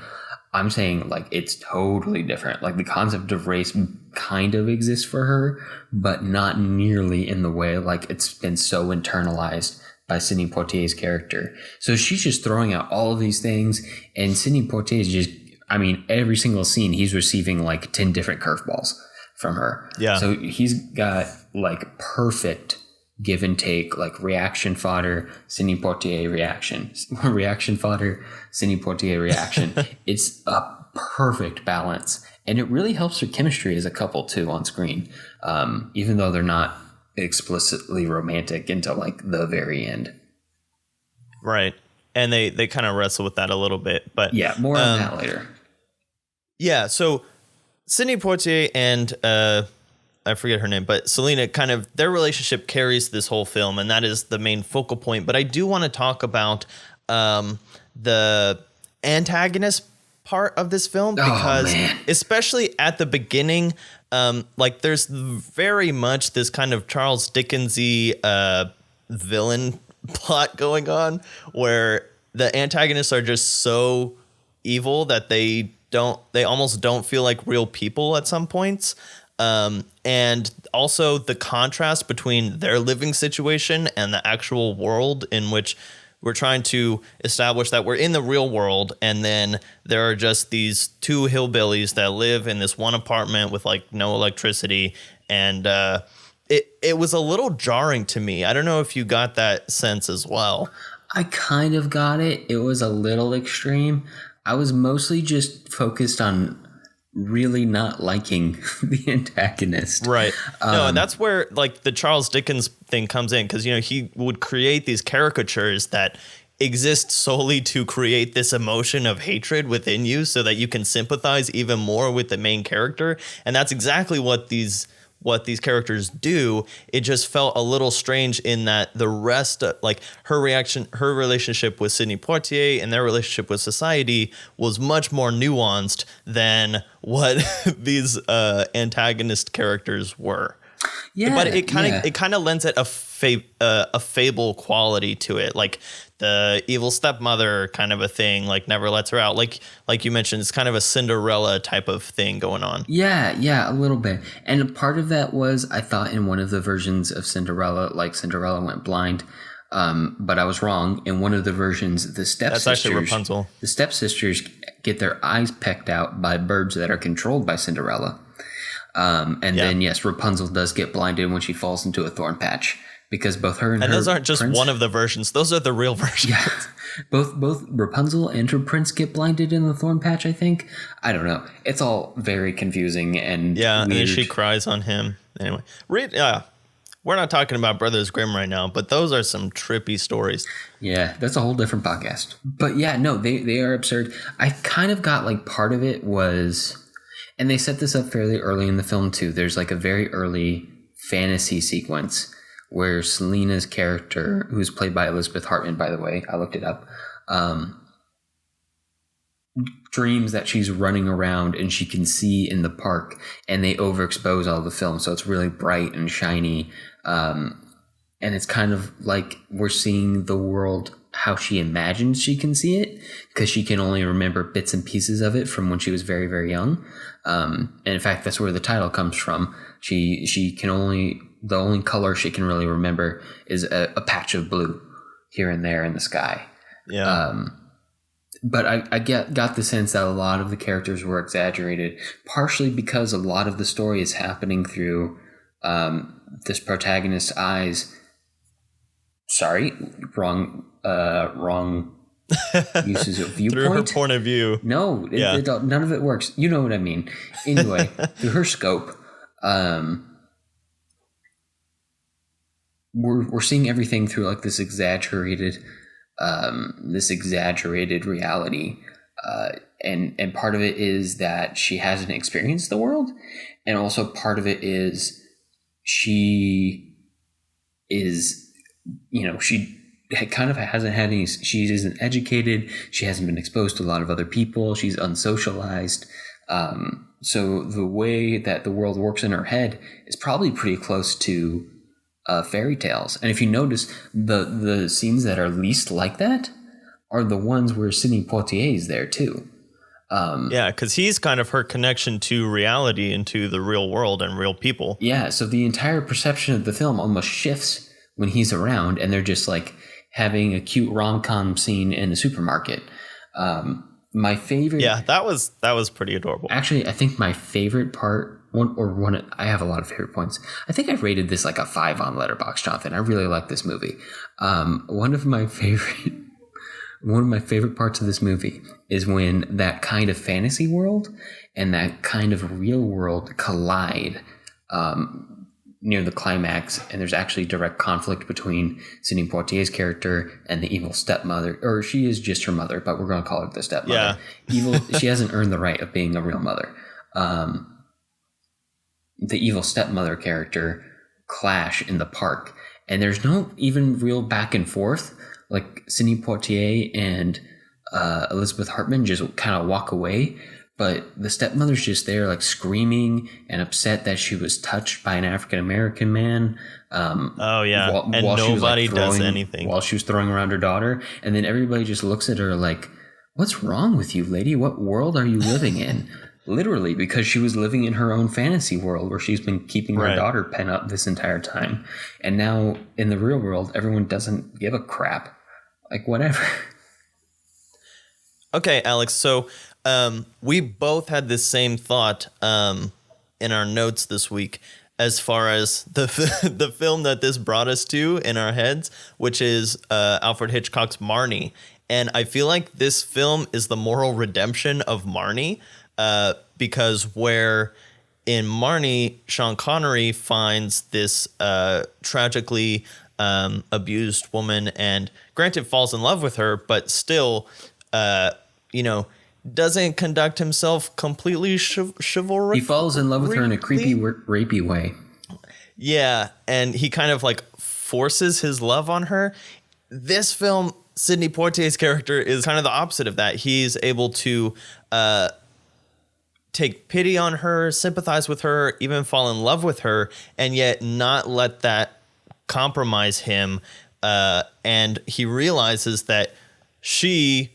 I'm saying like it's totally different. Like the concept of race kind of exists for her, but not nearly in the way like it's been so internalized by Sidney Poitier's character. So she's just throwing out all of these things, and Sidney Poitier is just, I mean, every single scene he's receiving like 10 different curveballs from her. Yeah. So he's got like perfect give and take, like reaction fodder, Sidney Poitier reaction, reaction fodder, Sidney Poitier reaction. It's a perfect balance, and it really helps their chemistry as a couple too on screen, even though they're not explicitly romantic until like the very end. Right. And they kind of wrestle with that a little bit, but yeah, more on that later. Yeah. So Sidney Poitier and I forget her name, but Selena, kind of their relationship carries this whole film, and that is the main focal point. But I do want to talk about the antagonist part of this film, because especially at the beginning, like there's very much this kind of Charles Dickens-y villain plot going on where the antagonists are just so evil that they almost don't feel like real people at some points. And also the contrast between their living situation and the actual world in which we're trying to establish that we're in the real world, and then there are just these two hillbillies that live in this one apartment with like no electricity, and it was a little jarring to me. I don't know if you got that sense as well. I kind of got it. It was a little extreme. I was mostly just focused on really not liking the antagonist. Right. No, and that's where like the Charles Dickens thing comes in, because, you know, he would create these caricatures that exist solely to create this emotion of hatred within you so that you can sympathize even more with the main character. And that's exactly what these characters do. It just felt a little strange in that the rest, like her relationship with Sidney Poitier and their relationship with society was much more nuanced than what these antagonist characters were. Yeah, but it kind of lends it a fable quality to it, like the evil stepmother kind of a thing, like never lets her out. Like you mentioned, it's kind of a Cinderella type of thing going on. Yeah, a little bit. And part of that was, I thought in one of the versions of Cinderella, like Cinderella went blind, but I was wrong. In one of the versions, the stepsisters, that's actually Rapunzel. The stepsisters get their eyes pecked out by birds that are controlled by Cinderella. Then yes, Rapunzel does get blinded when she falls into a thorn patch, because both her and her those aren't just prince, one of the versions; those are the real versions. Yeah, both Rapunzel and her prince get blinded in the thorn patch. I think, I don't know. It's all very confusing and weird. And then she weird. cries on him. Anyway, we're not talking about Brothers Grimm right now, but those are some trippy stories. Yeah, that's a whole different podcast. But yeah, no, they are absurd. I kind of got like part of it was. And they set this up fairly early in the film, too. There's like a very early fantasy sequence where Selena's character, who's played by Elizabeth Hartman, by the way, I looked it up, dreams that she's running around and she can see in the park, and they overexpose all the film. So it's really bright and shiny. And it's kind of like we're seeing the world how she imagines she can see it, because she can only remember bits and pieces of it from when she was very, very young. And in fact, that's where the title comes from. She can the only color she can really remember is a patch of blue here and there in the sky. Yeah. But I got the sense that a lot of the characters were exaggerated, partially because a lot of the story is happening through this protagonist's eyes. Sorry, wrong uses of viewpoint. Through her point of view. No, none of it works. You know what I mean. Anyway, through her scope, we're seeing everything through like this exaggerated reality, and part of it is that she hasn't experienced the world, and also part of it is she is, she kind of hasn't had any, she isn't educated, she hasn't been exposed to a lot of other people, she's unsocialized, so the way that the world works in her head is probably pretty close to fairy tales. And if you notice, the scenes that are least like that are the ones where Sidney Poitier is there too. Because he's kind of her connection to reality and to the real world and real people. Yeah, so the entire perception of the film almost shifts when he's around, and they're just like having a cute rom-com scene in a supermarket. My favorite... Yeah, that was pretty adorable. Actually, I think my favorite part, I have a lot of favorite points. I think I rated this like a 5 on Letterboxd, Jonathan. I really like this movie. One of my favorite parts of this movie is when that kind of fantasy world and that kind of real world collide near the climax, and there's actually direct conflict between Sidney Poitier's character and the evil stepmother, or she is just her mother, but we're going to call her the stepmother. Yeah. She hasn't earned the right of being a real mother. The evil stepmother character clash in the park, and there's no even real back and forth. like Sidney Poitier and Elizabeth Hartman just kind of walk away. But the stepmother's just there, like screaming and upset that she was touched by an African American man. Oh yeah, While and she was, nobody like, does anything while she was throwing around her daughter, and then everybody just looks at her like, "What's wrong with you, lady? What world are you living in?" Literally, because she was living in her own fantasy world where she's been keeping her daughter pent up this entire time, and now in the real world, everyone doesn't give a crap. Like whatever. Okay, Alex. So we both had this same thought in our notes this week, as far as the film that this brought us to in our heads, which is Alfred Hitchcock's Marnie. And I feel like this film is the moral redemption of Marnie, because where in Marnie, Sean Connery finds this tragically abused woman and granted falls in love with her, but still, doesn't conduct himself completely chivalric. He falls in love with her in a creepy, rapey way. Yeah, and he kind of like forces his love on her. This film, Sidney Poitier's character is kind of the opposite of that. He's able to take pity on her, sympathize with her, even fall in love with her, and yet not let that compromise him. And he realizes that she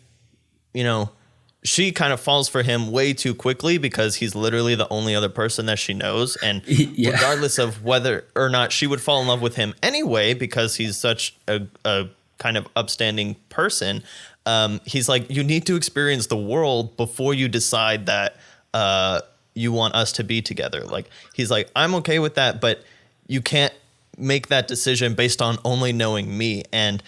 kind of falls for him way too quickly because he's literally the only other person that she knows. And regardless of whether or not she would fall in love with him anyway, because he's such a kind of upstanding person, he's like, you need to experience the world before you decide that you want us to be together. Like, he's like, I'm okay with that, but you can't make that decision based on only knowing me. And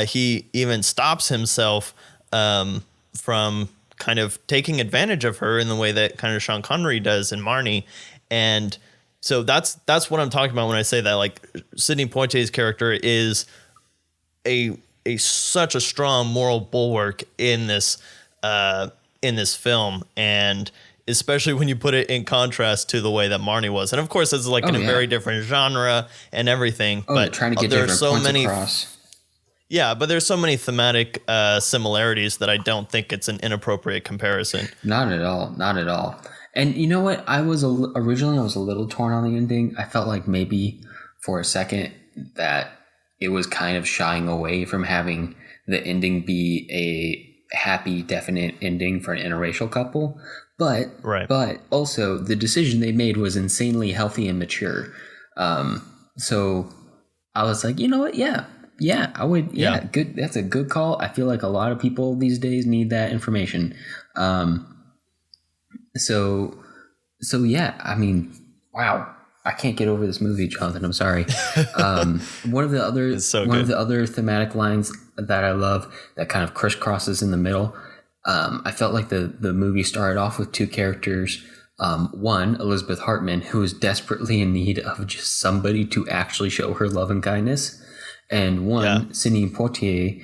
he even stops himself from kind of taking advantage of her in the way that kind of Sean Connery does in Marnie. And so that's what I'm talking about when I say that, like, Sidney Poitier's character is such a strong moral bulwark in this film, and especially when you put it in contrast to the way that Marnie was. And of course, it's like in a very different genre and everything. But trying to get there are so points many across. Yeah, but there's so many thematic similarities that I don't think it's an inappropriate comparison. Not at all. Not at all. And you know what? Originally I was a little torn on the ending. I felt like maybe for a second that it was kind of shying away from having the ending be a happy, definite ending for an interracial couple. But also the decision they made was insanely healthy and mature. So I was like, you know what? Yeah, I would. Yeah, good. That's a good call. I feel like a lot of people these days need that information. So yeah, I mean, wow. I can't get over this movie, Jonathan. I'm sorry. One of the other thematic lines that I love that kind of crisscrosses in the middle. I felt like the movie started off with two characters. One, Elizabeth Hartman, who is desperately in need of just somebody to actually show her love and kindness. And one, Sidney Poitier,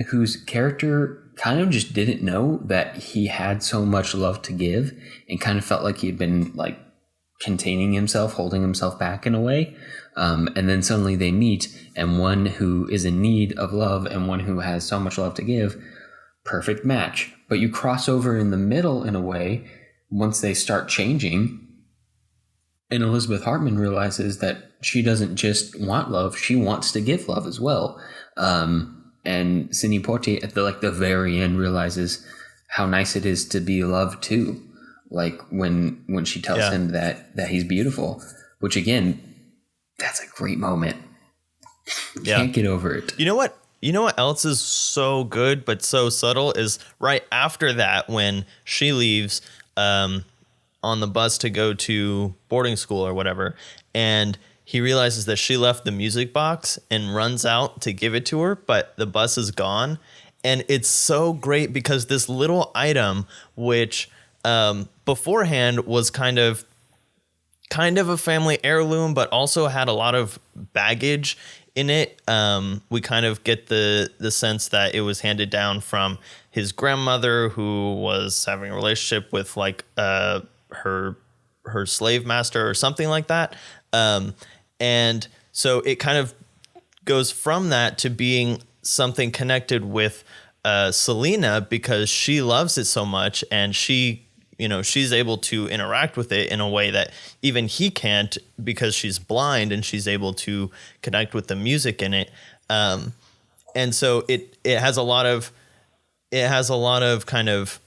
whose character kind of just didn't know that he had so much love to give and kind of felt like he had been like containing himself, holding himself back in a way. And then suddenly they meet, and one who is in need of love and one who has so much love to give, perfect match. But you cross over in the middle in a way once they start changing. And Elizabeth Hartman realizes that she doesn't just want love, she wants to give love as well. And Sidney Poitier at the very end realizes how nice it is to be loved too. Like when she tells him that he's beautiful, which again, that's a great moment. Can't get over it. You know what else is so good but so subtle is right after that, when she leaves on the bus to go to boarding school or whatever, and he realizes that she left the music box and runs out to give it to her, but the bus is gone. And it's so great because this little item, which beforehand was kind of a family heirloom, but also had a lot of baggage in it. We kind of get the sense that it was handed down from his grandmother, who was having a relationship with like her slave master or something like that. And so it kind of goes from that to being something connected with Selena because she loves it so much, and she's able to interact with it in a way that even he can't because she's blind, and she's able to connect with the music in it. And so it has a lot of kind of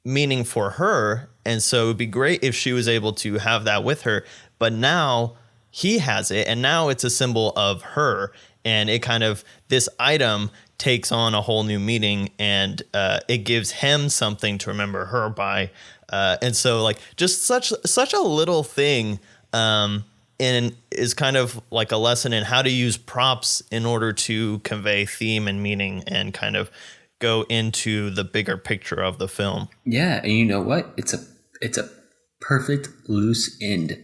meaning for her. And so it'd be great if she was able to have that with her, but now he has it, and now it's a symbol of her, and it kind of, this item takes on a whole new meaning, and it gives him something to remember her by. And so like just such a little thing, and is kind of like a lesson in how to use props in order to convey theme and meaning and kind of go into the bigger picture of the film. Yeah, and you know what? It's a perfect loose end,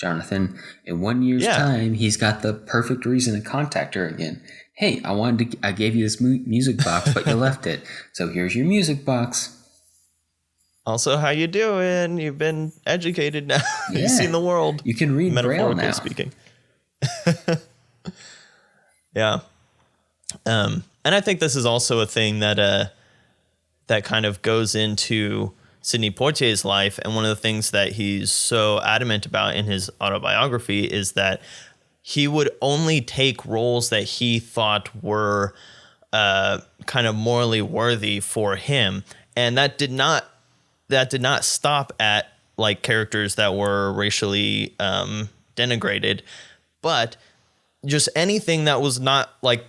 Jonathan. In 1 year's time, he's got the perfect reason to contact her again. Hey, I gave you this music box, but you left it. So here's your music box. Also, how you doing? You've been educated now. Yeah. You've seen the world. You can read Braille now. Speaking. Yeah. And I think this is also a thing that kind of goes into Sidney Poitier's life. And one of the things that he's so adamant about in his autobiography is that he would only take roles that he thought were kind of morally worthy for him. And that did not stop at like characters that were racially denigrated, but just anything that was not like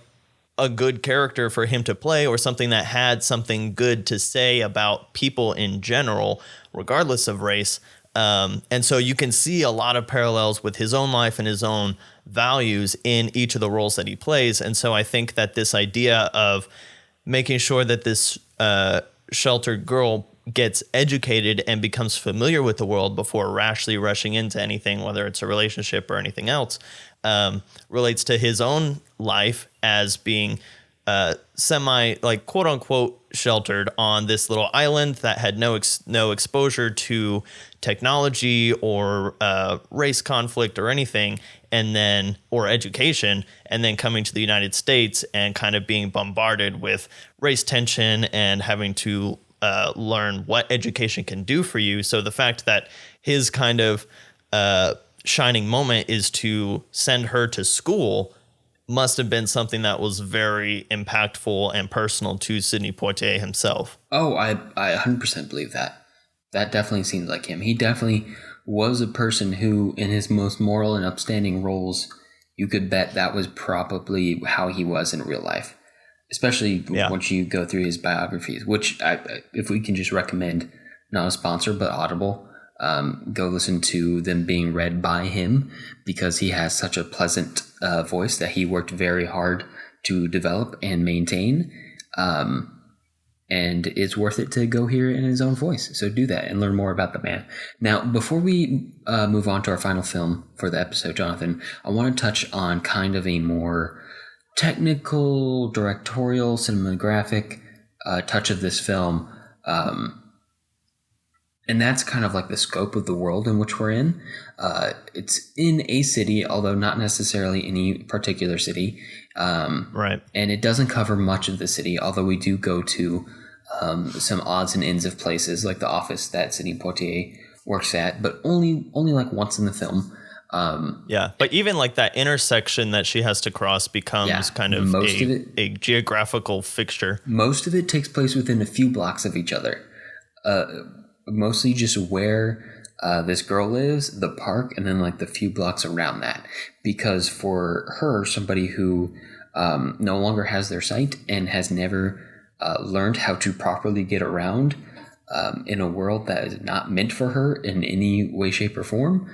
a good character for him to play, or something that had something good to say about people in general, regardless of race. And so you can see a lot of parallels with his own life and his own values in each of the roles that he plays. And so I think that this idea of making sure that this sheltered girl gets educated and becomes familiar with the world before rashly rushing into anything, whether it's a relationship or anything else, relates to his own life as being semi, like, quote unquote, sheltered on this little island that had no exposure to technology or race conflict or anything, or education, and then coming to the United States and kind of being bombarded with race tension and having to learn what education can do for you. So the fact that his kind of shining moment is to send her to school must have been something that was very impactful and personal to Sidney Poitier himself. Oh, I 100% believe that. That definitely seems like him. He definitely was a person who, in his most moral and upstanding roles, you could bet that was probably how he was in real life. Especially once you go through his biographies, which if we can just recommend, not a sponsor, but Audible, go listen to them being read by him, because he has such a pleasant voice that he worked very hard to develop and maintain. And it's worth it to go hear it in his own voice. So do that and learn more about the man. Now, before we move on to our final film for the episode, Jonathan, I want to touch on kind of a more technical, directorial, cinematographic touch of this film. And that's kind of like the scope of the world in which we're in. It's in a city, although not necessarily any particular city. Right. And it doesn't cover much of the city, although we do go to some odds and ends of places, like the office that Sidney Poitier works at, but only like once in the film. But even like that intersection that she has to cross becomes kind of a geographical fixture. Most of it takes place within a few blocks of each other. Mostly just where this girl lives, the park, and then like the few blocks around that. Because for her, somebody who no longer has their sight and has never learned how to properly get around in a world that is not meant for her in any way, shape, or form,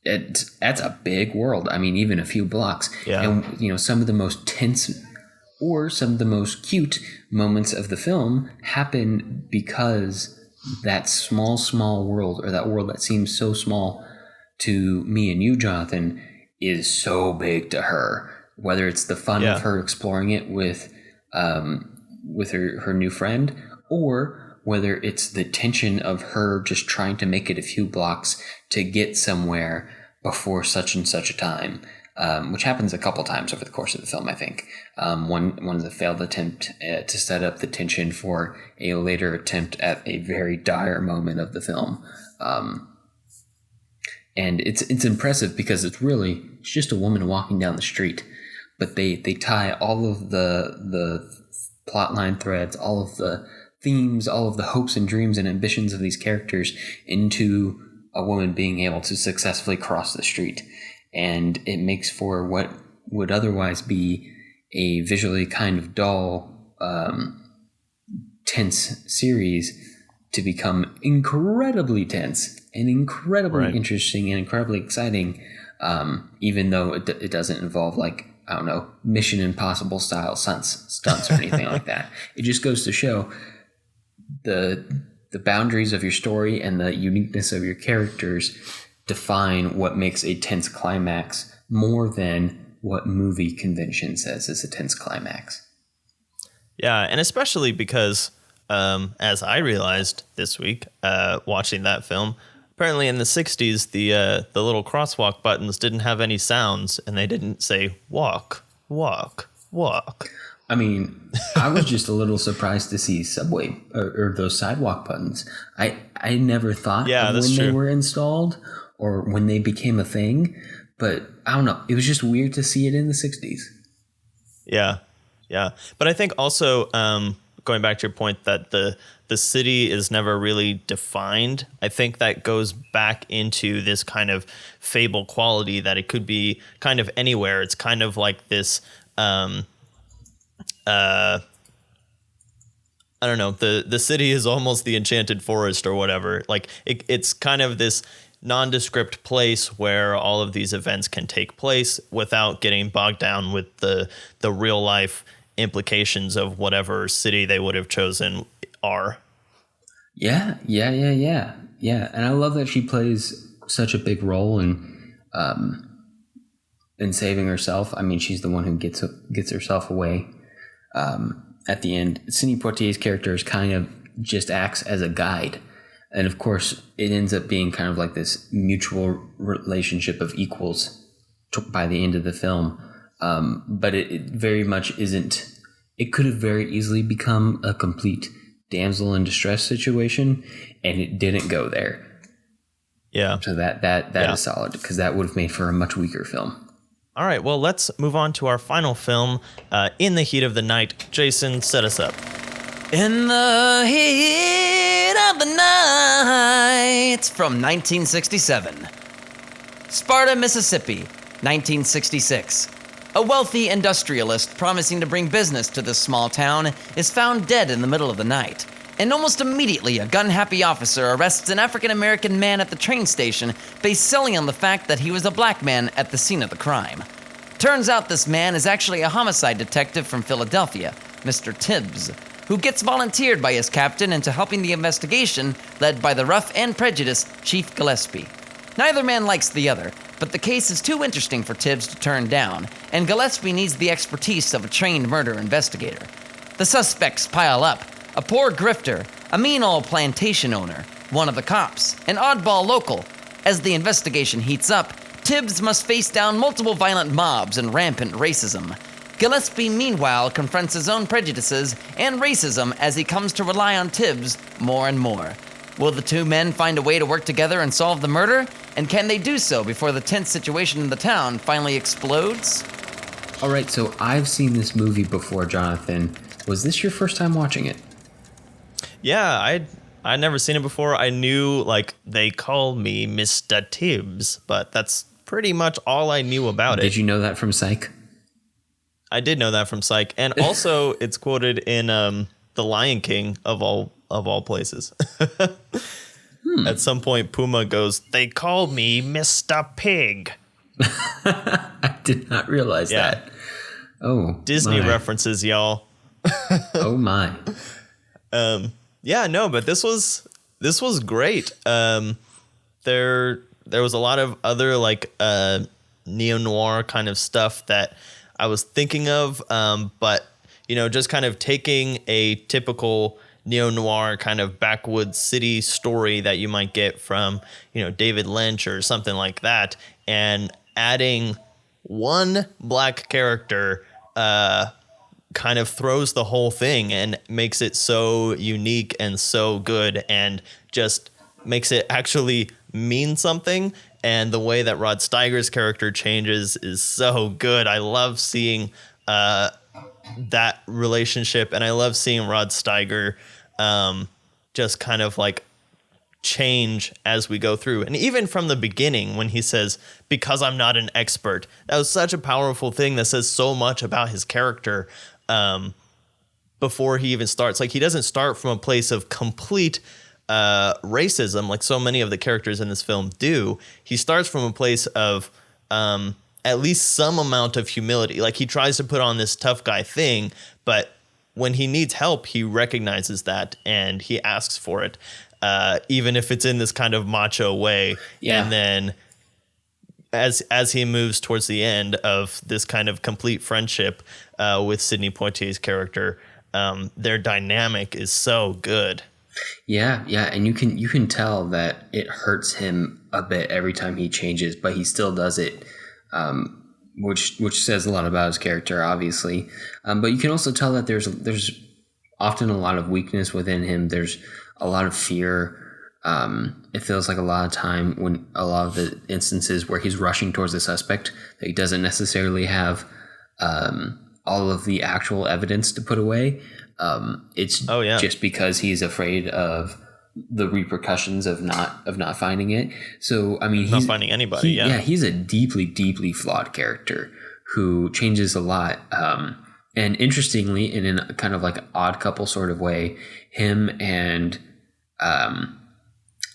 that's a big world. I mean, even a few blocks. Yeah. And, some of the most tense or some of the most cute moments of the film happen because that small world, or that world that seems so small to me and you, Jonathan, is so big to her. Whether it's the fun of her exploring it with her new friend, or whether it's the tension of her just trying to make it a few blocks to get somewhere before such and such a time. which happens a couple times over the course of the film, I think. One is a failed attempt to set up the tension for a later attempt at a very dire moment of the film. And it's impressive because it's just a woman walking down the street, but they tie all of the plotline threads, all of the themes, all of the hopes and dreams and ambitions of these characters into a woman being able to successfully cross the street. And it makes for what would otherwise be a visually kind of dull, tense series to become incredibly tense and incredibly interesting and incredibly exciting, even though it doesn't involve, like, I don't know, Mission Impossible style stunts or anything like that. It just goes to show the boundaries of your story and the uniqueness of your characters define what makes a tense climax more than what movie convention says is a tense climax. Yeah, and especially because, as I realized this week, watching that film, apparently in the 60s, the little crosswalk buttons didn't have any sounds, and they didn't say walk, walk, walk. I mean, I was just a little surprised to see subway or those sidewalk buttons. I never thought of when they were installed or when they became a thing, but I don't know. It was just weird to see it in the 60s. Yeah. But I think also, going back to your point that the city is never really defined, I think that goes back into this kind of fable quality that it could be kind of anywhere. It's kind of like this, I don't know, the city is almost the enchanted forest or whatever. Like it's kind of this nondescript place where all of these events can take place without getting bogged down with the real life implications of whatever city they would have chosen are. Yeah. And I love that she plays such a big role in saving herself. I mean, she's the one who gets herself away. At the end, Sidney Poitier's character is kind of just acts as a guide. And of course, it ends up being kind of like this mutual relationship of equals by the end of the film. But it very much isn't. It could have very easily become a complete damsel in distress situation, and it didn't go there. Yeah. So that is solid, because that would have made for a much weaker film. All right, well, let's move on to our final film, In the Heat of the Night. Jason, set us up. In the Heat of the Night from 1967. Sparta, Mississippi, 1966. A wealthy industrialist promising to bring business to this small town is found dead in the middle of the night. And almost immediately, a gun-happy officer arrests an African-American man at the train station based solely on the fact that he was a black man at the scene of the crime. Turns out this man is actually a homicide detective from Philadelphia, Mr. Tibbs, who gets volunteered by his captain into helping the investigation led by the rough and prejudiced Chief Gillespie. Neither man likes the other, but the case is too interesting for Tibbs to turn down, and Gillespie needs the expertise of a trained murder investigator. The suspects pile up: a poor grifter, a mean old plantation owner, one of the cops, an oddball local. As the investigation heats up, Tibbs must face down multiple violent mobs and rampant racism. Gillespie, meanwhile, confronts his own prejudices and racism as he comes to rely on Tibbs more and more. Will the two men find a way to work together and solve the murder? And can they do so before the tense situation in the town finally explodes? All right, so I've seen this movie before, Jonathan. Was this your first time watching it? Yeah, I'd never seen it before. I knew, like, they call me Mr. Tibbs, but that's pretty much all I knew about it. Did you know that from Psych? I did know that from Psych, and also it's quoted in The Lion King of all places. At some point, Puma goes, "They call me Mr. Pig." I did not realize that. Oh, Disney my. references, y'all. Oh my. Yeah, no, but this was great. There was a lot of other like neo-noir kind of stuff that I was thinking of, but just kind of taking a typical neo-noir kind of backwoods city story that you might get from David Lynch or something like that, and adding one black character kind of throws the whole thing and makes it so unique and so good and just makes it actually mean something. And the way that Rod Steiger's character changes is so good. I love seeing that relationship, and I love seeing Rod Steiger just kind of like change as we go through. And even from the beginning, when he says, because I'm not an expert, that was such a powerful thing that says so much about his character before he even starts. Like, he doesn't start from a place of complete racism like so many of the characters in this film do. He starts from a place of at least some amount of humility. Like, he tries to put on this tough guy thing, but when he needs help, he recognizes that and he asks for it, even if it's in this kind of macho way. Yeah. And then as he moves towards the end of this kind of complete friendship with Sidney Poitier's character, their dynamic is so good. Yeah, and you can tell that it hurts him a bit every time he changes, but he still does it, which says a lot about his character, obviously. But you can also tell that there's often a lot of weakness within him. There's a lot of fear. It feels like a lot of time when a lot of the instances where he's rushing towards the suspect, that he doesn't necessarily have all of the actual evidence to put away. It's just because he's afraid of the repercussions of not finding it. So I mean, he's not finding anybody. He's a deeply, deeply flawed character who changes a lot. And interestingly, in a kind of like an odd couple sort of way, him and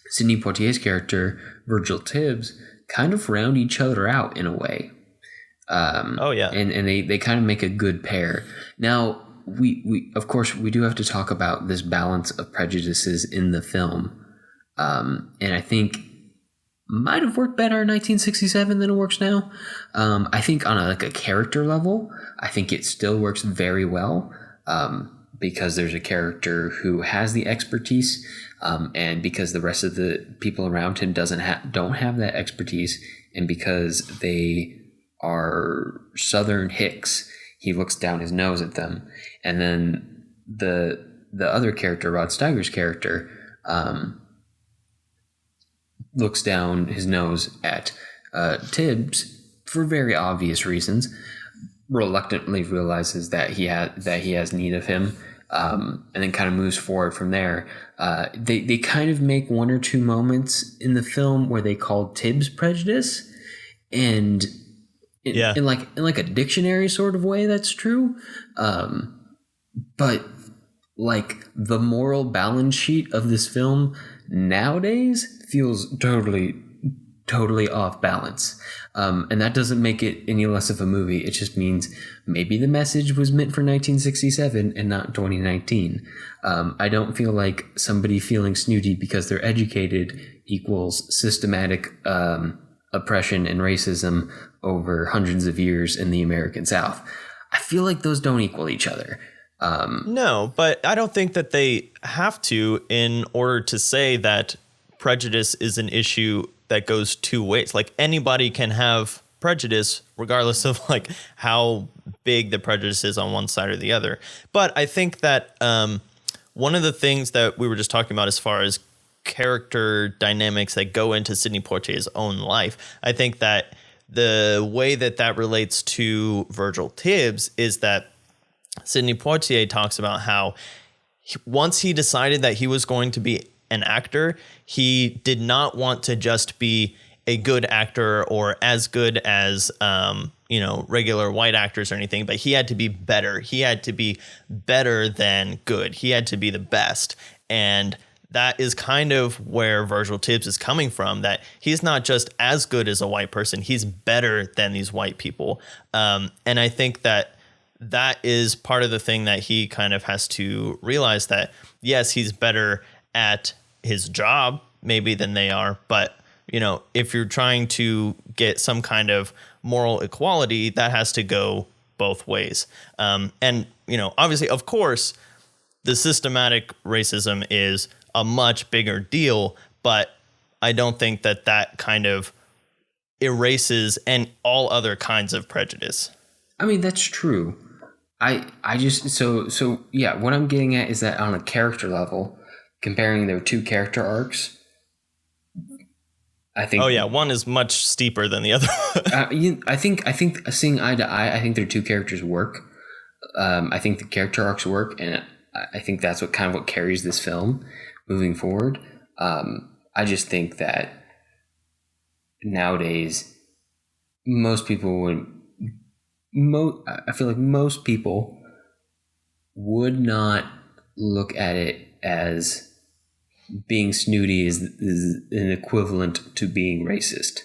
Sidney Poitier's character, Virgil Tibbs, kind of round each other out in a way. And they kind of make a good pair. Now, we of course we do have to talk about this balance of prejudices in the film, and I think might have worked better in 1967 than it works now. I think on a character level, I think it still works very well, because there's a character who has the expertise, and because the rest of the people around him don't have that expertise, and because they are Southern hicks, he looks down his nose at them. And then the other character, Rod Steiger's character, looks down his nose at Tibbs for very obvious reasons, reluctantly realizes that he has need of him, and then kind of moves forward from there. They kind of make one or two moments in the film where they call Tibbs prejudice, and in like a dictionary sort of way, that's true. But like the moral balance sheet of this film nowadays feels totally off balance. And that doesn't make it any less of a movie. It just means maybe the message was meant for 1967 and not 2019. I don't feel like somebody feeling snooty because they're educated equals systematic oppression and racism over hundreds of years in the American South. I feel like those don't equal each other. No, but I don't think that they have to in order to say that prejudice is an issue that goes two ways. Like, anybody can have prejudice regardless of like how big the prejudice is on one side or the other. But I think that one of the things that we were just talking about as far as character dynamics that go into Sidney Poitier's own life, I think that the way that relates to Virgil Tibbs is that Sidney Poitier talks about how once he decided that he was going to be an actor, he did not want to just be a good actor or as good as regular white actors or anything, but he had to be better. He had to be better than good. He had to be the best. And that is kind of where Virgil Tibbs is coming from, that he's not just as good as a white person, he's better than these white people. And I think that is part of the thing that he kind of has to realize, that yes, he's better at his job maybe than they are, but if you're trying to get some kind of moral equality, that has to go both ways. And obviously, of course, the systematic racism is a much bigger deal, but I don't think that kind of erases and all other kinds of prejudice. I mean, that's true. I just so yeah, what I'm getting at is that on a character level, comparing their two character arcs, I think. Oh yeah, one is much steeper than the other. I think seeing eye to eye, I think their two characters work. I think the character arcs work, and I think that's what carries this film moving forward. I just think that nowadays, most people would. I feel like most people would not look at it as being snooty is an equivalent to being racist.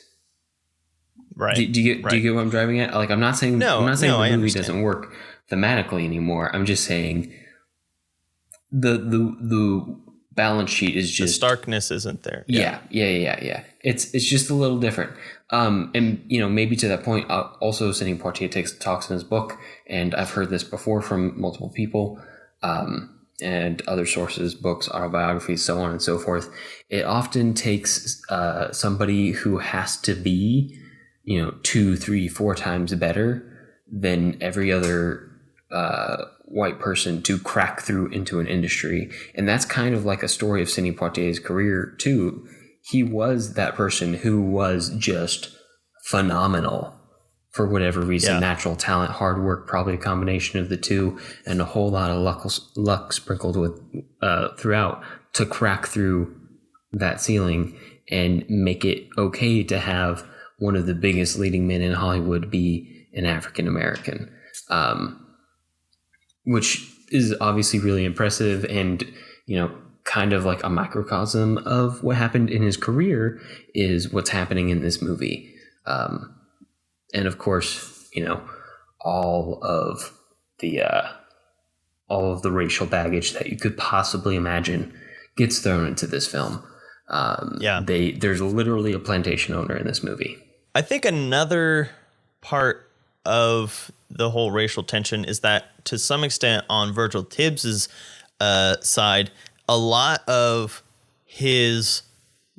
Right. Do you get what I'm driving at? Like, I'm not saying the movie doesn't work thematically anymore. I'm just saying the balance sheet is just the starkness isn't there. Yeah. It's just a little different. And maybe to that point, also Sidney Poitier talks in his book, and I've heard this before from multiple people, and other sources, books, autobiographies, so on and so forth. It often takes somebody who has to be, 2, 3, 4 times better than every other white person to crack through into an industry. And that's kind of like a story of Sidney Poitier's career too. He was that person who was just phenomenal for whatever reason. Natural talent, hard work, probably a combination of the two, and a whole lot of luck sprinkled with throughout to crack through that ceiling and make it okay to have one of the biggest leading men in Hollywood be an African American. Which is obviously really impressive, and kind of like a microcosm of what happened in his career is what's happening in this movie. And of course, all of the racial baggage that you could possibly imagine gets thrown into this film. There's literally a plantation owner in this movie. I think another part of the whole racial tension is that, to some extent, on Virgil Tibbs's side, a lot of his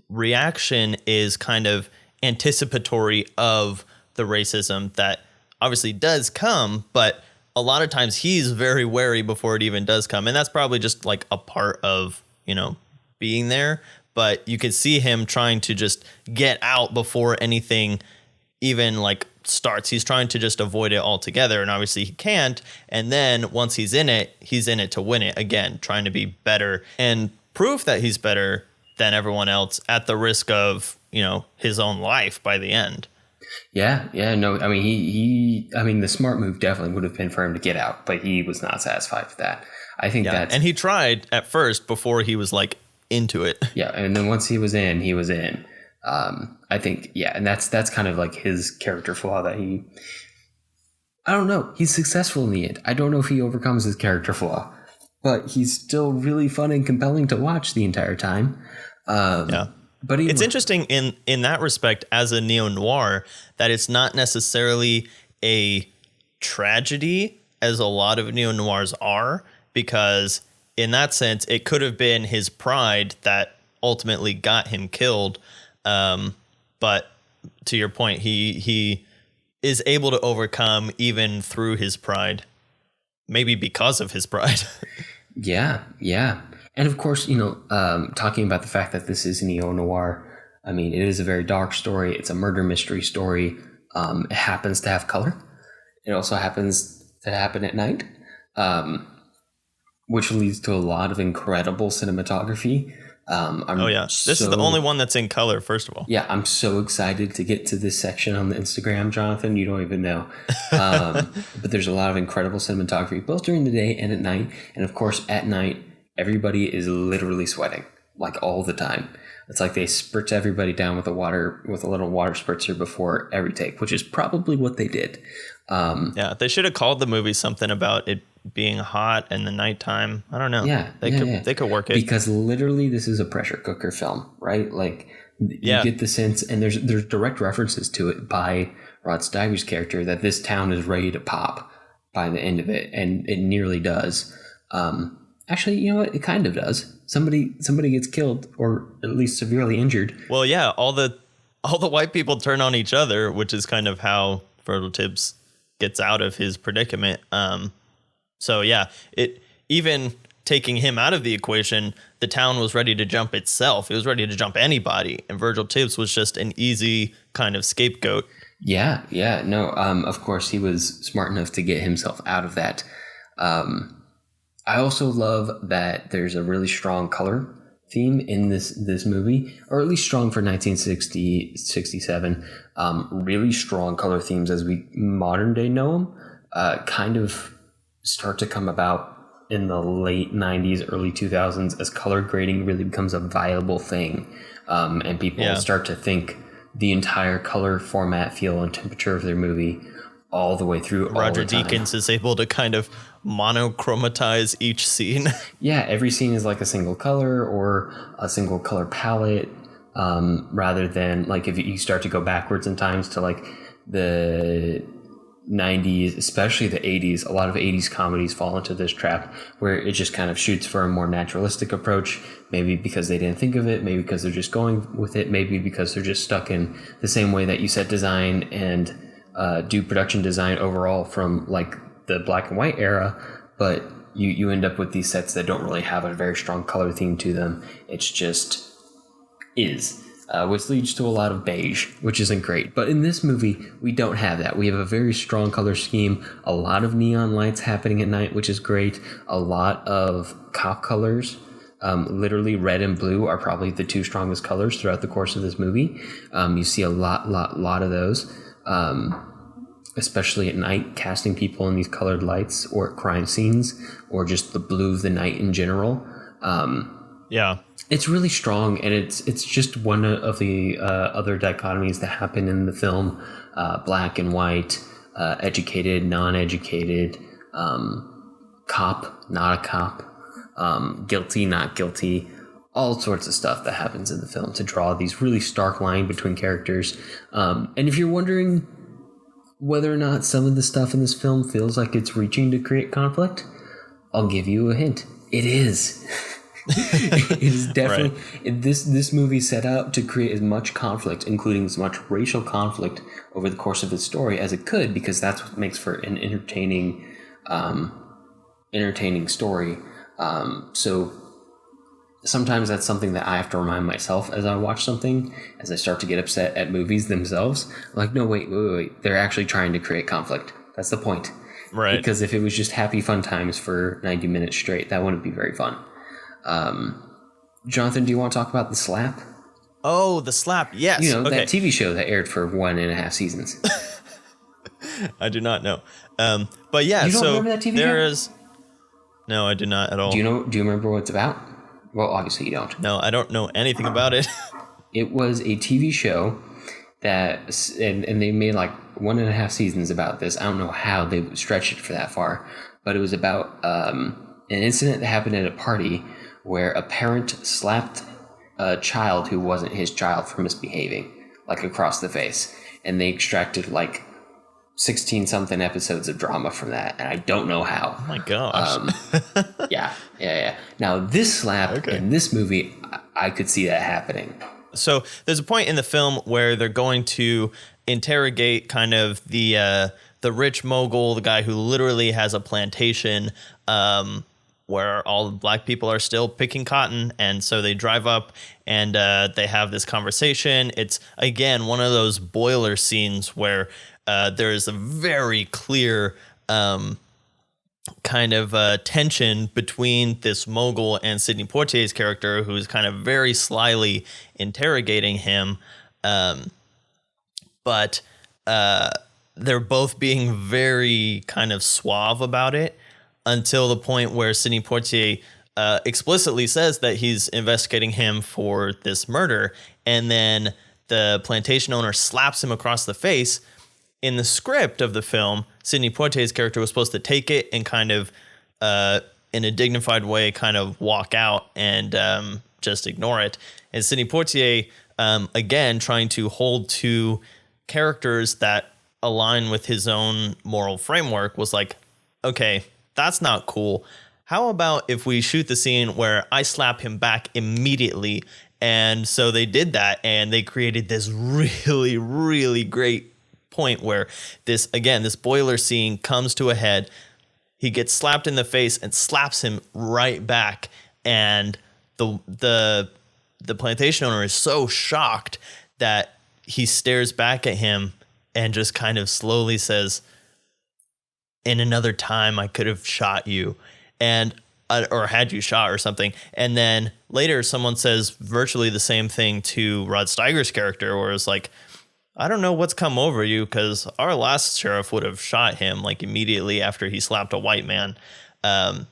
reaction is kind of anticipatory of the racism that obviously does come, but a lot of times he's very wary before it even does come. And that's probably just like a part of, being there. But you could see him trying to just get out before anything even like starts. He's trying to just avoid it altogether, and obviously he can't. And then once he's in it to win it again, trying to be better and prove that he's better than everyone else at the risk of, his own life by the end. No, I mean, the smart move definitely would have been for him to get out, but he was not satisfied with that. I think and he tried at first before he was like into it. Yeah, and then once he was in, he was in. I think, and that's kind of like his character flaw that I don't know. He's successful in the end. I don't know if he overcomes his character flaw, but he's still really fun and compelling to watch the entire time. But it's interesting in that respect as a neo-noir that it's not necessarily a tragedy as a lot of neo-noirs are, because in that sense, it could have been his pride that ultimately got him killed. But to your point, he is able to overcome even through his pride, maybe because of his pride. Yeah. And of course, talking about the fact that this is neo-noir, I mean, it is a very dark story. It's a murder mystery story. It happens to have color. It also happens to happen at night, which leads to a lot of incredible cinematography. This is the only one that's in color, first of all. Yeah, I'm so excited to get to this section on the Instagram, Jonathan. You don't even know. But there's a lot of incredible cinematography, both during the day and at night. And of course, at night, everybody is literally sweating, like all the time. It's like they spritz everybody down with a little water spritzer before every take, which is probably what they did. They should have called the movie something about it being hot in the nighttime. I don't know. They could work it, because literally this is a pressure cooker film, right? Like you get the sense, and there's direct references to it by Rod Steiger's character that this town is ready to pop by the end of it, and it nearly does. Actually, you know what? It kind of does. Somebody gets killed, or at least severely injured. Well, yeah, all the all the white people turn on each other, which is kind of how Virgil Tibbs gets out of his predicament. So yeah, it even taking him out of the equation, the town was ready to jump itself. It was ready to jump anybody, and Virgil Tibbs was just an easy kind of scapegoat. Yeah, no. Of course, he was smart enough to get himself out of that. I also love that there's a really strong color theme in this movie, or at least strong for 1967. Really strong color themes as we modern day know them, kind of start to come about in the late 90s, early 2000s, as color grading really becomes a viable thing, and people start to think the entire color, format, feel, and temperature of their movie all the way through. Roger Deakins is able to kind of monochromatize each scene. Yeah, every scene is like a single color or a single color palette, rather than like if you start to go backwards in times to like the 90s, especially the 80s. A lot of 80s comedies fall into this trap where it just kind of shoots for a more naturalistic approach, maybe because they didn't think of it, maybe because they're just going with it, maybe because they're just stuck in the same way that you set design and do production design overall from like the black and white era, but you end up with these sets that don't really have a very strong color theme to them. It's just is. Which leads to a lot of beige, which isn't great. But in this movie, we don't have that. We have a very strong color scheme, a lot of neon lights happening at night, which is great, a lot of cop colors. Literally red and blue are probably the two strongest colors throughout the course of this movie. You see a lot of those, especially at night, casting people in these colored lights or crime scenes or just the blue of the night in general. Yeah. It's really strong, and it's just one of the other dichotomies that happen in the film: black and white, educated, non-educated, cop, not a cop, guilty, not guilty, all sorts of stuff that happens in the film to draw these really stark lines between characters. And if you're wondering whether or not some of the stuff in this film feels like it's reaching to create conflict, I'll give you a hint. It is. It is definitely right. This movie set out to create as much conflict, including as much racial conflict over the course of its story as it could, because that's what makes for an entertaining story. So sometimes that's something that I have to remind myself as I watch something, as I start to get upset at movies themselves. I'm like, no, wait, they're actually trying to create conflict. That's the point. Right. Because if it was just happy fun times for 90 minutes straight, that wouldn't be very fun. Jonathan, do you want to talk about The Slap? Oh, The Slap, yes. You know, that TV show that aired for 1.5 seasons. I do not know. But yeah, you don't so remember that TV there show? is... No, I do not at all. Do you remember what it's about? Well, obviously you don't. No, I don't know anything about it. It was a TV show that, and they made like 1.5 seasons about this. I don't know how they stretched it for that far, but it was about an incident that happened at a party where a parent slapped a child who wasn't his child for misbehaving, like across the face. And they extracted like 16 something episodes of drama from that. And I don't know how. Oh my gosh. Yeah. Now this slap in this movie, I could see that happening. So there's a point in the film where they're going to interrogate kind of the rich mogul, the guy who literally has a plantation, where all the black people are still picking cotton. And so they drive up and they have this conversation. It's, again, one of those boiler scenes where there is a very clear kind of tension between this mogul and Sidney Poitier's character, who's kind of very slyly interrogating him. But they're both being very kind of suave about it, until the point where Sidney Poitier explicitly says that he's investigating him for this murder. And then the plantation owner slaps him across the face. In the script of the film, Sidney Poitier's character was supposed to take it and kind of, in a dignified way, kind of walk out and just ignore it. And Sidney Poitier, again, trying to hold to characters that align with his own moral framework, was like, okay, that's not cool. How about if we shoot the scene where I slap him back immediately And so they did that, and they created this really, really great point where this boiler scene comes to a head. He gets slapped in the face and slaps him right back. And the plantation owner is so shocked that he stares back at him and just kind of slowly says, "In another time, I could have shot you." And or had you shot or something. And then later someone says virtually the same thing to Rod Steiger's character, where it's like, "I don't know what's come over you, because our last sheriff would have shot him like immediately after he slapped a white man." And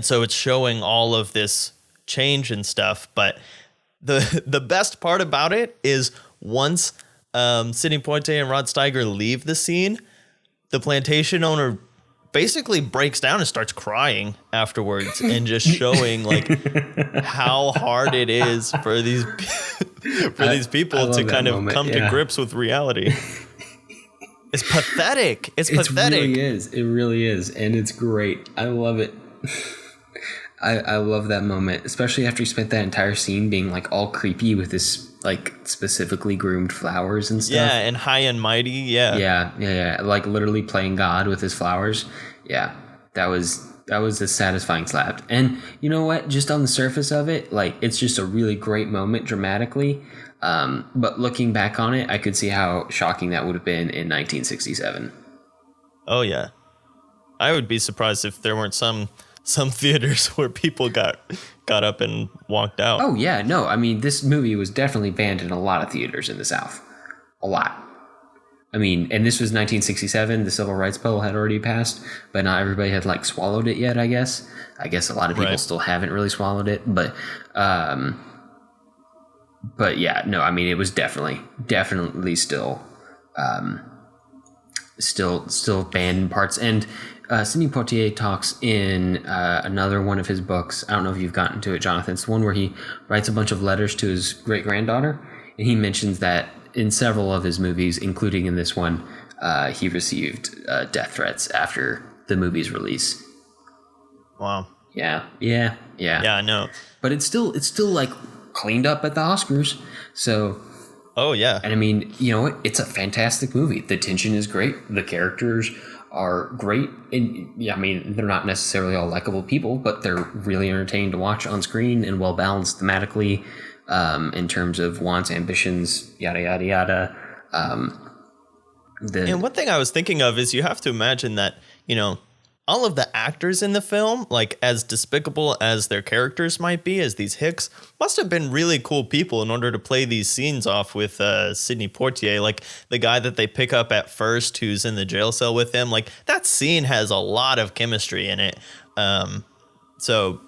so it's showing all of this change and stuff. But the best part about it is once Sidney Poitier and Rod Steiger leave the scene, the plantation owner basically breaks down and starts crying afterwards, and just showing like how hard it is for these people to kind of come to grips with reality. It's pathetic. It's pathetic. It really is. And it's great. I love it. I love that moment, especially after he spent that entire scene being like all creepy with this like specifically groomed flowers and stuff. Yeah, and high and mighty. Yeah. Like literally playing God with his flowers. Yeah, that was a satisfying slap. And you know what? Just on the surface of it, like it's just a really great moment dramatically. But looking back on it, I could see how shocking that would have been in 1967. Oh yeah, I would be surprised if there weren't some theaters where people got up and walked out. Oh yeah, no, I mean this movie was definitely banned in a lot of theaters in the South, a lot. I mean, and this was 1967. The Civil Rights Bill had already passed, but not everybody had like swallowed it yet. I guess a lot of people still haven't really swallowed it, but yeah, no, I mean it was definitely still banned in parts. And Sidney Poitier talks in another one of his books. I don't know if you've gotten to it, Jonathan. It's the one where he writes a bunch of letters to his great-granddaughter, and he mentions that in several of his movies, including in this one, he received death threats after the movie's release. Wow. Yeah, I know. But it's still like cleaned up at the Oscars. So. Oh yeah. And I mean, you know what? It's a fantastic movie. The tension is great. The characters are great. And yeah, I mean, they're not necessarily all likable people, but they're really entertaining to watch on screen and well balanced thematically, in terms of wants, ambitions, yada, yada, yada. And one thing I was thinking of is you have to imagine that, you know, all of the actors in the film, like as despicable as their characters might be, as these hicks, must have been really cool people in order to play these scenes off with Sidney Poitier. Like the guy that they pick up at first who's in the jail cell with him, like that scene has a lot of chemistry in it. So,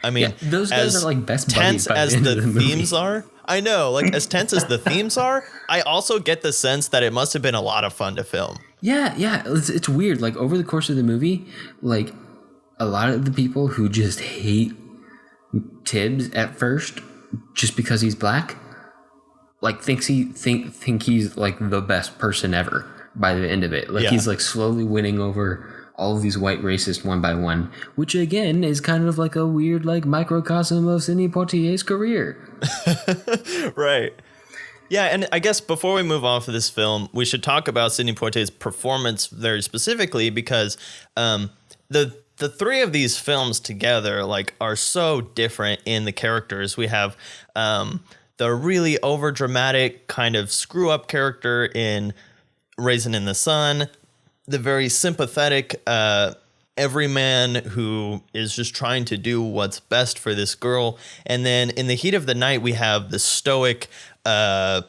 I mean, those guys are like best buddies tense as the themes are. I know, like as tense as the themes are, I also get the sense that it must have been a lot of fun to film. Yeah, it's weird. Like over the course of the movie, like a lot of the people who just hate Tibbs at first, just because he's black, like think he's like the best person ever by the end of it. Like he's like slowly winning over all of these white racists one by one, which again is kind of like a weird like microcosm of Sidney Poitier's career. Right. Yeah, and I guess before we move off of this film, we should talk about Sidney Poitier's performance very specifically, because the three of these films together like are so different in the characters. We have the really overdramatic kind of screw up character in Raisin in the Sun, the very sympathetic everyman who is just trying to do what's best for this girl, and then in The Heat of the Night we have the stoic, very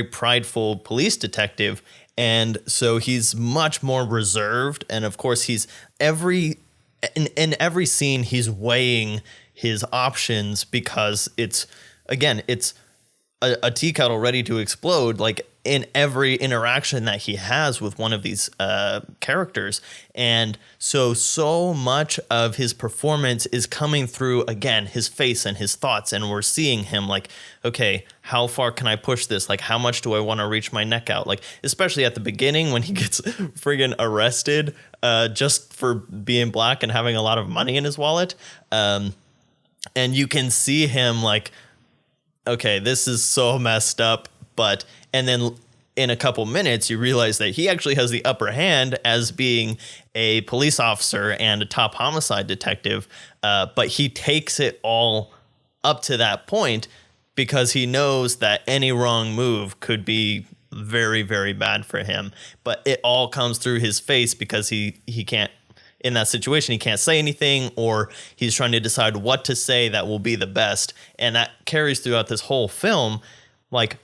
prideful police detective. And so he's much more reserved. And of course, he's in every scene, he's weighing his options, because it's a tea kettle ready to explode, like in every interaction that he has with one of these characters. And so much of his performance is coming through, again, his face and his thoughts. And we're seeing him like, okay, how far can I push this? Like, how much do I want to reach my neck out? Like, especially at the beginning when he gets friggin' arrested just for being black and having a lot of money in his wallet. And you can see him like, okay, this is so messed up. And then in a couple minutes, you realize that he actually has the upper hand as being a police officer and a top homicide detective. But he takes it all up to that point because he knows that any wrong move could be very, very bad for him. But it all comes through his face because he can't, in that situation, he can't say anything, or he's trying to decide what to say that will be the best. And that carries throughout this whole film. Like,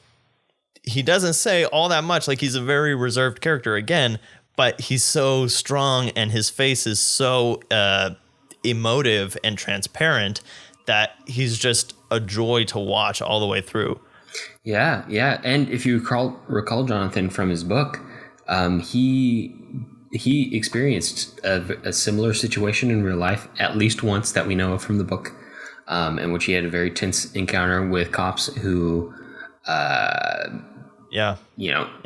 he doesn't say all that much. Like, he's a very reserved character again, but he's so strong and his face is so emotive and transparent that he's just a joy to watch all the way through. Yeah. And if you recall Jonathan from his book, he experienced a similar situation in real life at least once that we know of from the book, in which he had a very tense encounter with cops who, in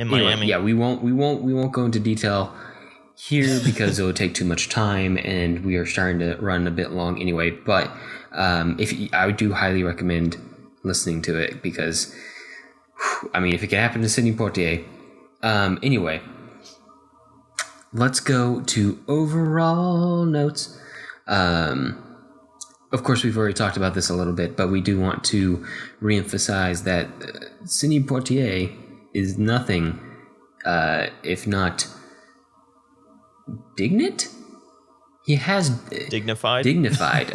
Miami. Yeah, we won't go into detail here because it would take too much time, and we are starting to run a bit long anyway. But I do highly recommend listening to it because, I mean, if it can happen to Sidney Poitier. Anyway, let's go to overall notes. Of course, we've already talked about this a little bit, but we do want to reemphasize that Sidney Poitier is nothing if not He has dignified.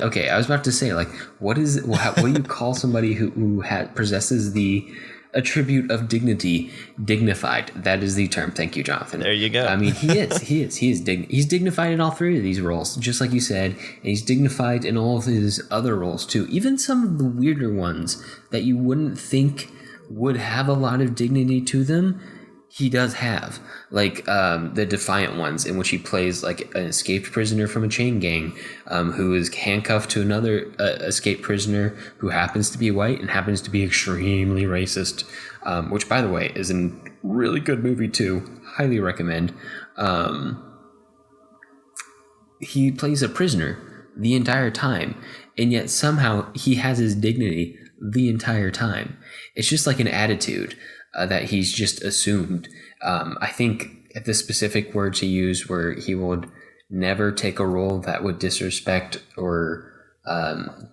Okay, I was about to say, like, what do you call somebody who possesses the attribute of dignity? Dignified. That is the term. Thank you, Jonathan. There you go. I mean, he's dignified in all three of these roles, just like you said, and he's dignified in all of his other roles too. Even some of the weirder ones that you wouldn't think would have a lot of dignity to them, he does have, like the Defiant ones, in which he plays like an escaped prisoner from a chain gang, who is handcuffed to another escaped prisoner who happens to be white and happens to be extremely racist, which, by the way, is a really good movie too. Highly recommend. He plays a prisoner the entire time, and yet somehow he has his dignity the entire time. It's just like an attitude that he's just assumed. I think the specific words he used were he would never take a role that would disrespect or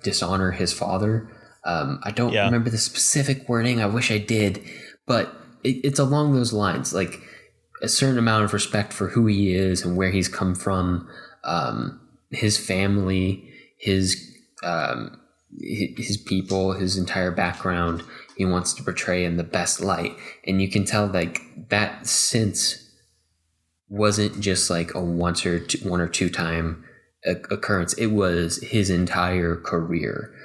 dishonor his father. I don't remember the specific wording. I wish I did, but it's along those lines, like a certain amount of respect for who he is and where he's come from, his family, his people, his entire background. He wants to portray in the best light, and you can tell like that sense wasn't just like a one or two time occurrence. It was his entire career.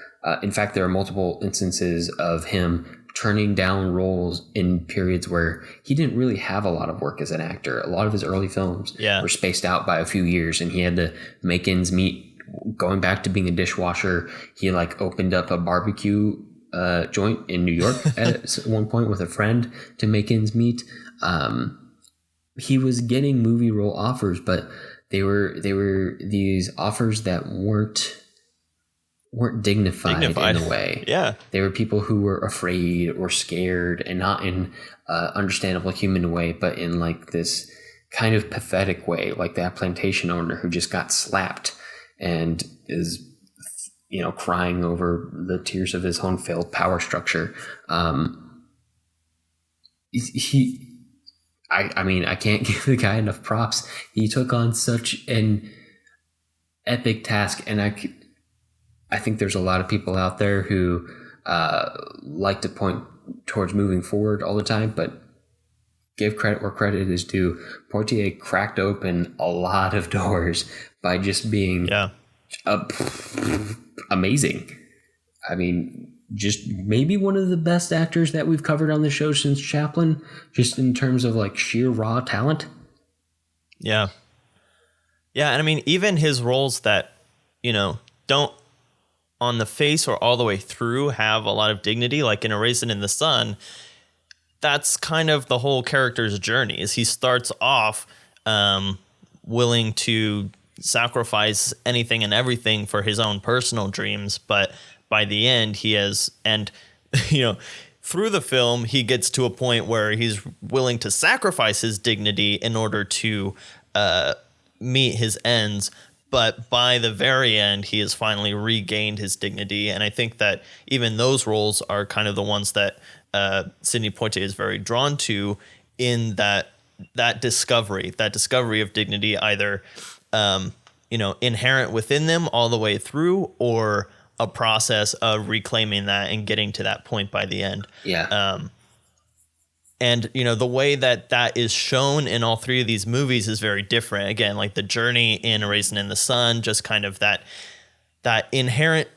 In fact, there are multiple instances of him turning down roles in periods where he didn't really have a lot of work as an actor. A lot of his early films were spaced out by a few years, and he had to make ends meet. Going back to being a dishwasher, he like opened up a barbecue joint in New York at one point with a friend to make ends meet. He was getting movie role offers, but they were these offers that weren't dignified in a way. Yeah, they were people who were afraid or scared, and not in understandable human way, but in like this kind of pathetic way, like that plantation owner who just got slapped and is, crying over the tears of his own failed power structure. I can't give the guy enough props. He took on such an epic task, and I think there's a lot of people out there who like to point towards moving forward all the time, but give credit where credit is due. Poitier cracked open a lot of doors by just being amazing. I mean, just maybe one of the best actors that we've covered on the show since Chaplin, just in terms of like sheer raw talent. Yeah. Yeah, and I mean, even his roles that, don't on the face or all the way through have a lot of dignity, like in A Raisin in the Sun, that's kind of the whole character's journey. Is he starts off willing to, sacrifice anything and everything for his own personal dreams. But by the end, he has, and through the film, he gets to a point where he's willing to sacrifice his dignity in order to meet his ends. But by the very end, he has finally regained his dignity. And I think that even those roles are kind of the ones that Sidney Poitier is very drawn to, in that discovery of dignity, either inherent within them all the way through, or a process of reclaiming that and getting to that point by the end. Yeah. And, the way that is shown in all three of these movies is very different. Again, like the journey in A Raisin in the Sun, just kind of that inherent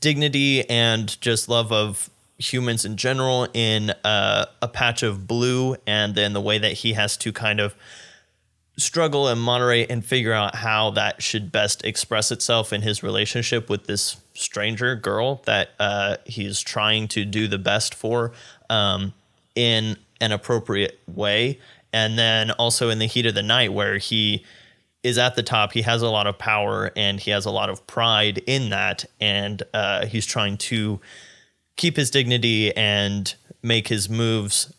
dignity and just love of humans in general in A Patch of Blue. And then the way that he has to kind of struggle and moderate and figure out how that should best express itself in his relationship with this stranger girl that he's trying to do the best for in an appropriate way. And then also in The Heat of the Night, where he is at the top, he has a lot of power and he has a lot of pride in that. And he's trying to keep his dignity and make his moves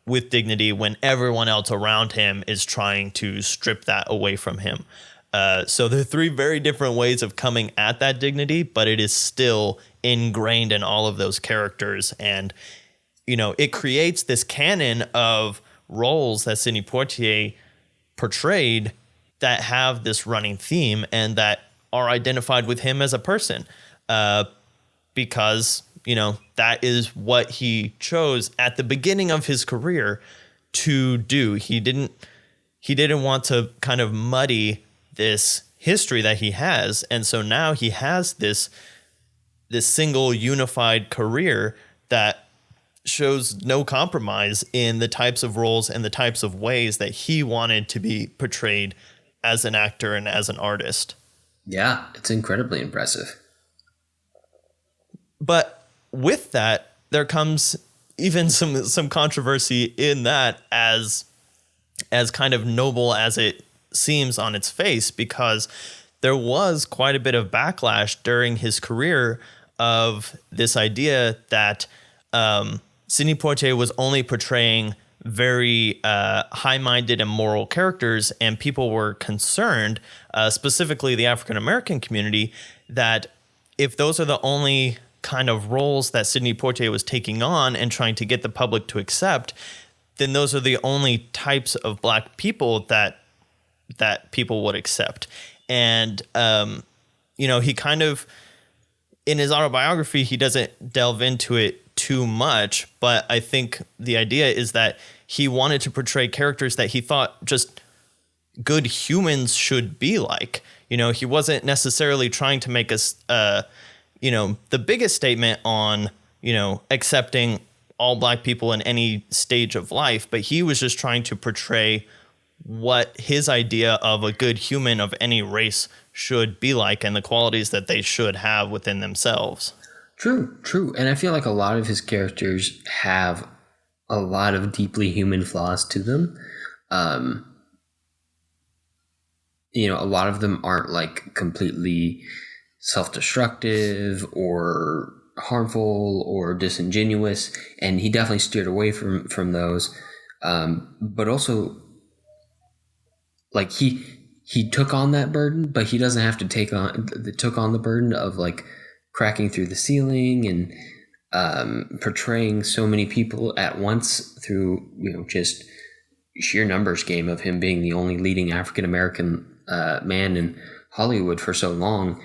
with dignity when everyone else around him is trying to strip that away from him. So there are three very different ways of coming at that dignity, but it is still ingrained in all of those characters. And, it creates this canon of roles that Sidney Poitier portrayed that have this running theme and that are identified with him as a person, because, that is what he chose at the beginning of his career to do. He didn't want to kind of muddy this history that he has. And so now he has this single unified career that shows no compromise in the types of roles and the types of ways that he wanted to be portrayed as an actor and as an artist. Yeah, it's incredibly impressive. But with that, there comes even some controversy in that, as kind of noble as it seems on its face, because there was quite a bit of backlash during his career of this idea that Sidney Poitier was only portraying very high-minded and moral characters, and people were concerned, specifically the African-American community, that if those are the only kind of roles that Sidney Poitier was taking on and trying to get the public to accept, then those are the only types of Black people that people would accept. And, he kind of, in his autobiography, he doesn't delve into it too much, but I think the idea is that he wanted to portray characters that he thought just good humans should be like. He wasn't necessarily trying to make us, the biggest statement on, accepting all Black people in any stage of life, but he was just trying to portray what his idea of a good human of any race should be like and the qualities that they should have within themselves. True. And I feel like a lot of his characters have a lot of deeply human flaws to them. A lot of them aren't like completely self-destructive or harmful or disingenuous, and he definitely steered away from those. But also, like he took on that burden, but he doesn't have to took on the burden of like cracking through the ceiling and portraying so many people at once through just sheer numbers game of him being the only leading African American man in Hollywood for so long.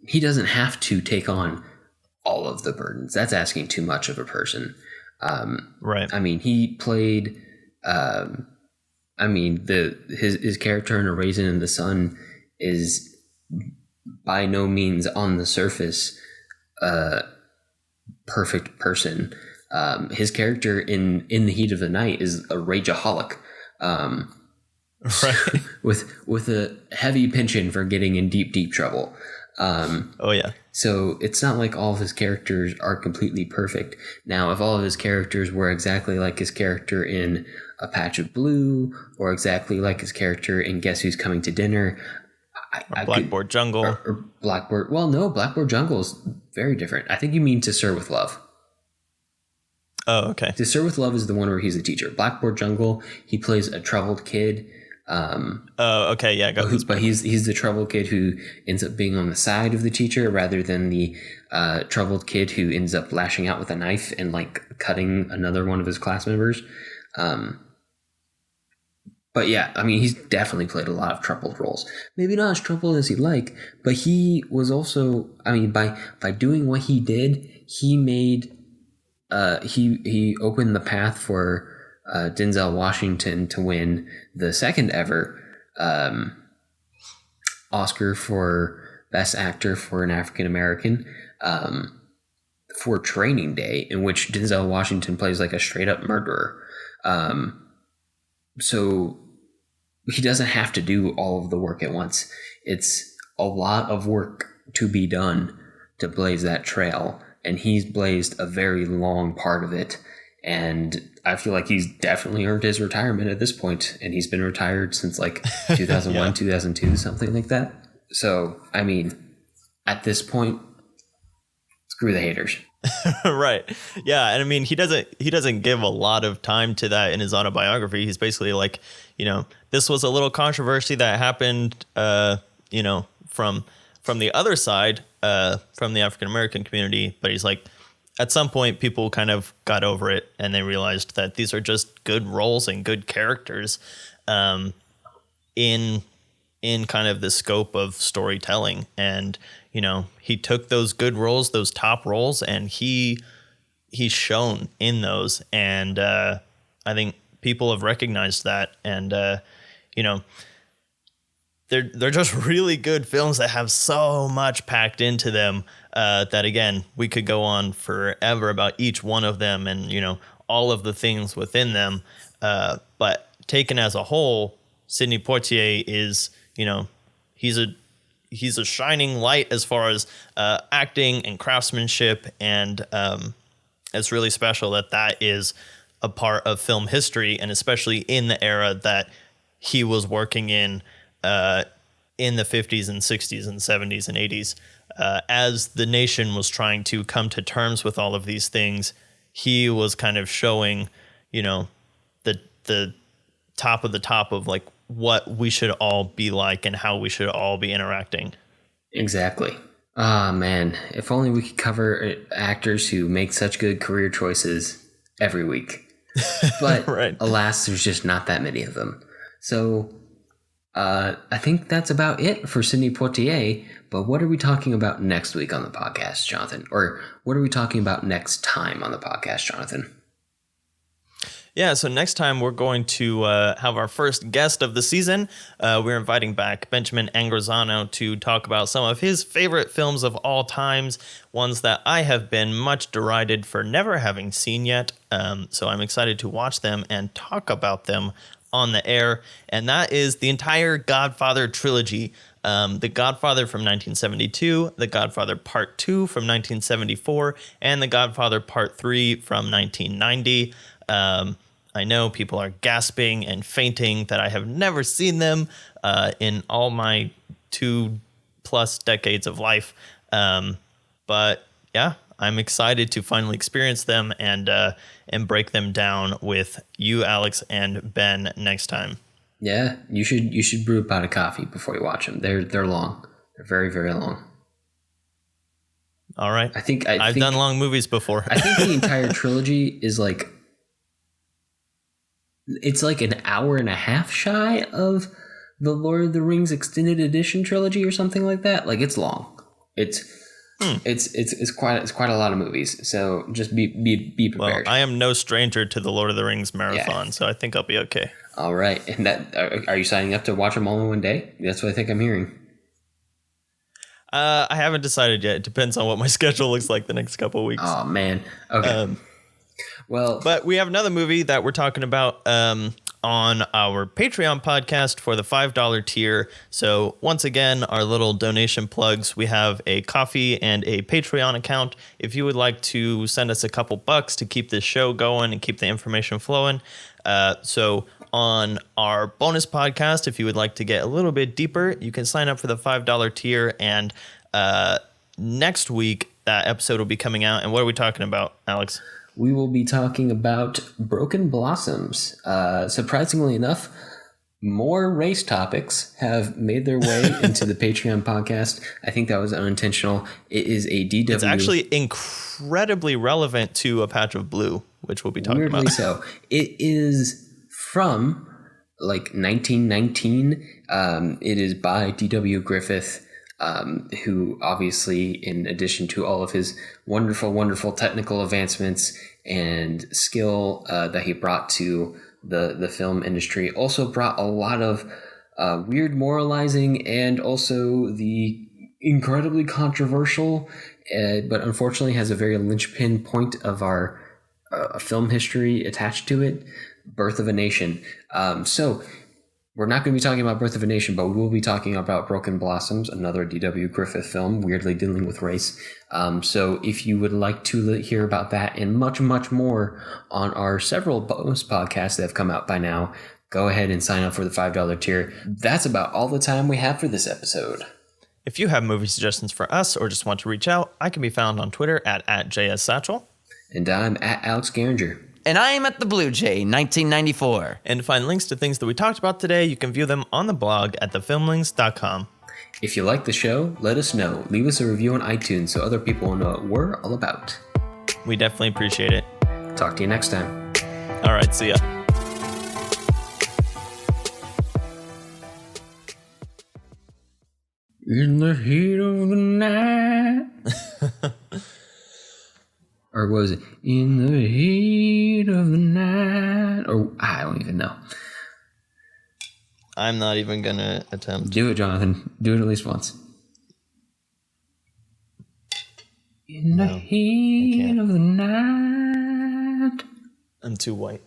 He doesn't have to take on all of the burdens. That's asking too much of a person. Right. I mean, he played. His character in A Raisin in the Sun is by no means on the surface a perfect person. His character in The Heat of the Night is a rageaholic. Right. with a heavy penchant for getting in deep trouble. Oh yeah. So it's not like all of his characters are completely perfect. Now, if all of his characters were exactly like his character in A Patch of Blue, or exactly like his character in Guess Who's Coming to Dinner, Blackboard Jungle. Or Blackboard. Well, no, Blackboard Jungle is very different. I think you mean To Sir with Love. Oh, okay. To Sir with Love is the one where he's a teacher. Blackboard Jungle, he plays a troubled kid. Oh, okay, yeah. But he's the troubled kid who ends up being on the side of the teacher rather than the troubled kid who ends up lashing out with a knife and like cutting another one of his class members. But yeah, I mean, he's definitely played a lot of troubled roles. Maybe not as troubled as he'd like, but he was also, I mean, by doing what he did, he made, he opened the path for Denzel Washington to win the second ever Oscar for Best Actor for an African American for Training Day, in which Denzel Washington plays like a straight up murderer. So he doesn't have to do all of the work at once. It's a lot of work to be done to blaze that trail, and he's blazed a very long part of it. And I feel like he's definitely earned his retirement at this point, and he's been retired since like 2001, yeah. 2002, something like that. So, I mean, at this point, screw the haters. Right. Yeah. And I mean, he doesn't give a lot of time to that in his autobiography. He's basically like, you know, this was a little controversy that happened, you know, from the other side, from the African-American community. But he's like, at some point, people kind of got over it and they realized that these are just good roles and good characters in kind of the scope of storytelling. And, you know, he took those good roles, those top roles, and he's shown in those. And I think people have recognized that. And, you know, they're just really good films that have so much packed into them that, again, we could go on forever about each one of them and, you know, all of the things within them. But taken as a whole, Sidney Poitier is, you know, he's a shining light as far as acting and craftsmanship. And it's really special that is a part of film history, and especially in the era that he was working in the 50s and 60s and 70s and 80s. As the nation was trying to come to terms with all of these things, he was kind of showing, you know, the top of the top of like what we should all be like and how we should all be interacting. Exactly. Ah, man, if only we could cover actors who make such good career choices every week. But right. Alas, there's just not that many of them. So I think that's about it for Sidney Poitier. But what are we talking about next week on the podcast, Jonathan? Or what are we talking about next time on the podcast, Jonathan? Yeah, so next time we're going to have our first guest of the season. We're inviting back Benjamin Angrazano to talk about some of his favorite films of all times, ones that I have been much derided for never having seen yet. So I'm excited to watch them and talk about them on the air. And that is the entire Godfather trilogy. The Godfather from 1972, The Godfather Part 2 from 1974, and The Godfather Part 3 from 1990. I know people are gasping and fainting that I have never seen them in all my 2+ decades of life. But yeah, I'm excited to finally experience them and break them down with you, Alex, and Ben next time. Yeah, you should brew a pot of coffee before you watch them. They're long. They're very, very long. All right. I think I've done long movies before. I think the entire trilogy is like, it's like an hour and a half shy of the Lord of the Rings extended edition trilogy or something like that. Like, it's long. It's quite a lot of movies. So just be prepared. Well, I am no stranger to the Lord of the Rings marathon, so I think I'll be okay. All right. And are you signing up to watch them all in one day? That's what I think I'm hearing. I haven't decided yet. It depends on what my schedule looks like the next couple of weeks. Oh man. Okay. But we have another movie that we're talking about on our Patreon podcast for the $5 tier. So once again, our little donation plugs, we have a coffee and a Patreon account. If you would like to send us a couple bucks to keep this show going and keep the information flowing. So on our bonus podcast, if you would like to get a little bit deeper, you can sign up for the $5 tier. And next week, that episode will be coming out. And what are we talking about, Alex? We will be talking about Broken Blossoms. Surprisingly enough, more race topics have made their way into the Patreon podcast. I think that was unintentional. It is a DW. It's actually incredibly relevant to A Patch of Blue, which we'll be talking weirdly about. So. It is from like 1919. It is by D.W. Griffith. Who obviously, in addition to all of his wonderful, wonderful technical advancements and skill that he brought to the film industry, also brought a lot of weird moralizing and also the incredibly controversial, but unfortunately has a very linchpin point of our film history attached to it, Birth of a Nation. So we're not going to be talking about Birth of a Nation, but we will be talking about Broken Blossoms, another D.W. Griffith film, weirdly dealing with race. So if you would like to hear about that and much, much more on our several bonus podcasts that have come out by now, go ahead and sign up for the $5 tier. That's about all the time we have for this episode. If you have movie suggestions for us or just want to reach out, I can be found on Twitter at JSSatchel. And I'm at Alex Garinger. And I am at the Blue Jay 1994. And to find links to things that we talked about today, you can view them on the blog at thefilmlinks.com. If you like the show, let us know. Leave us a review on iTunes so other people will know what we're all about. We definitely appreciate it. Talk to you next time. All right, see ya. In the heat of the night. Or was it in the heat of the night? Or I don't even know. I'm not even going to attempt. Do it, Jonathan. Do it at least once. In the heat of the night. I'm too white.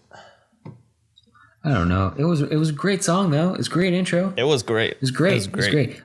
I don't know. It was a great song though. It's a great intro. It was great. It was great. It was great. It was great.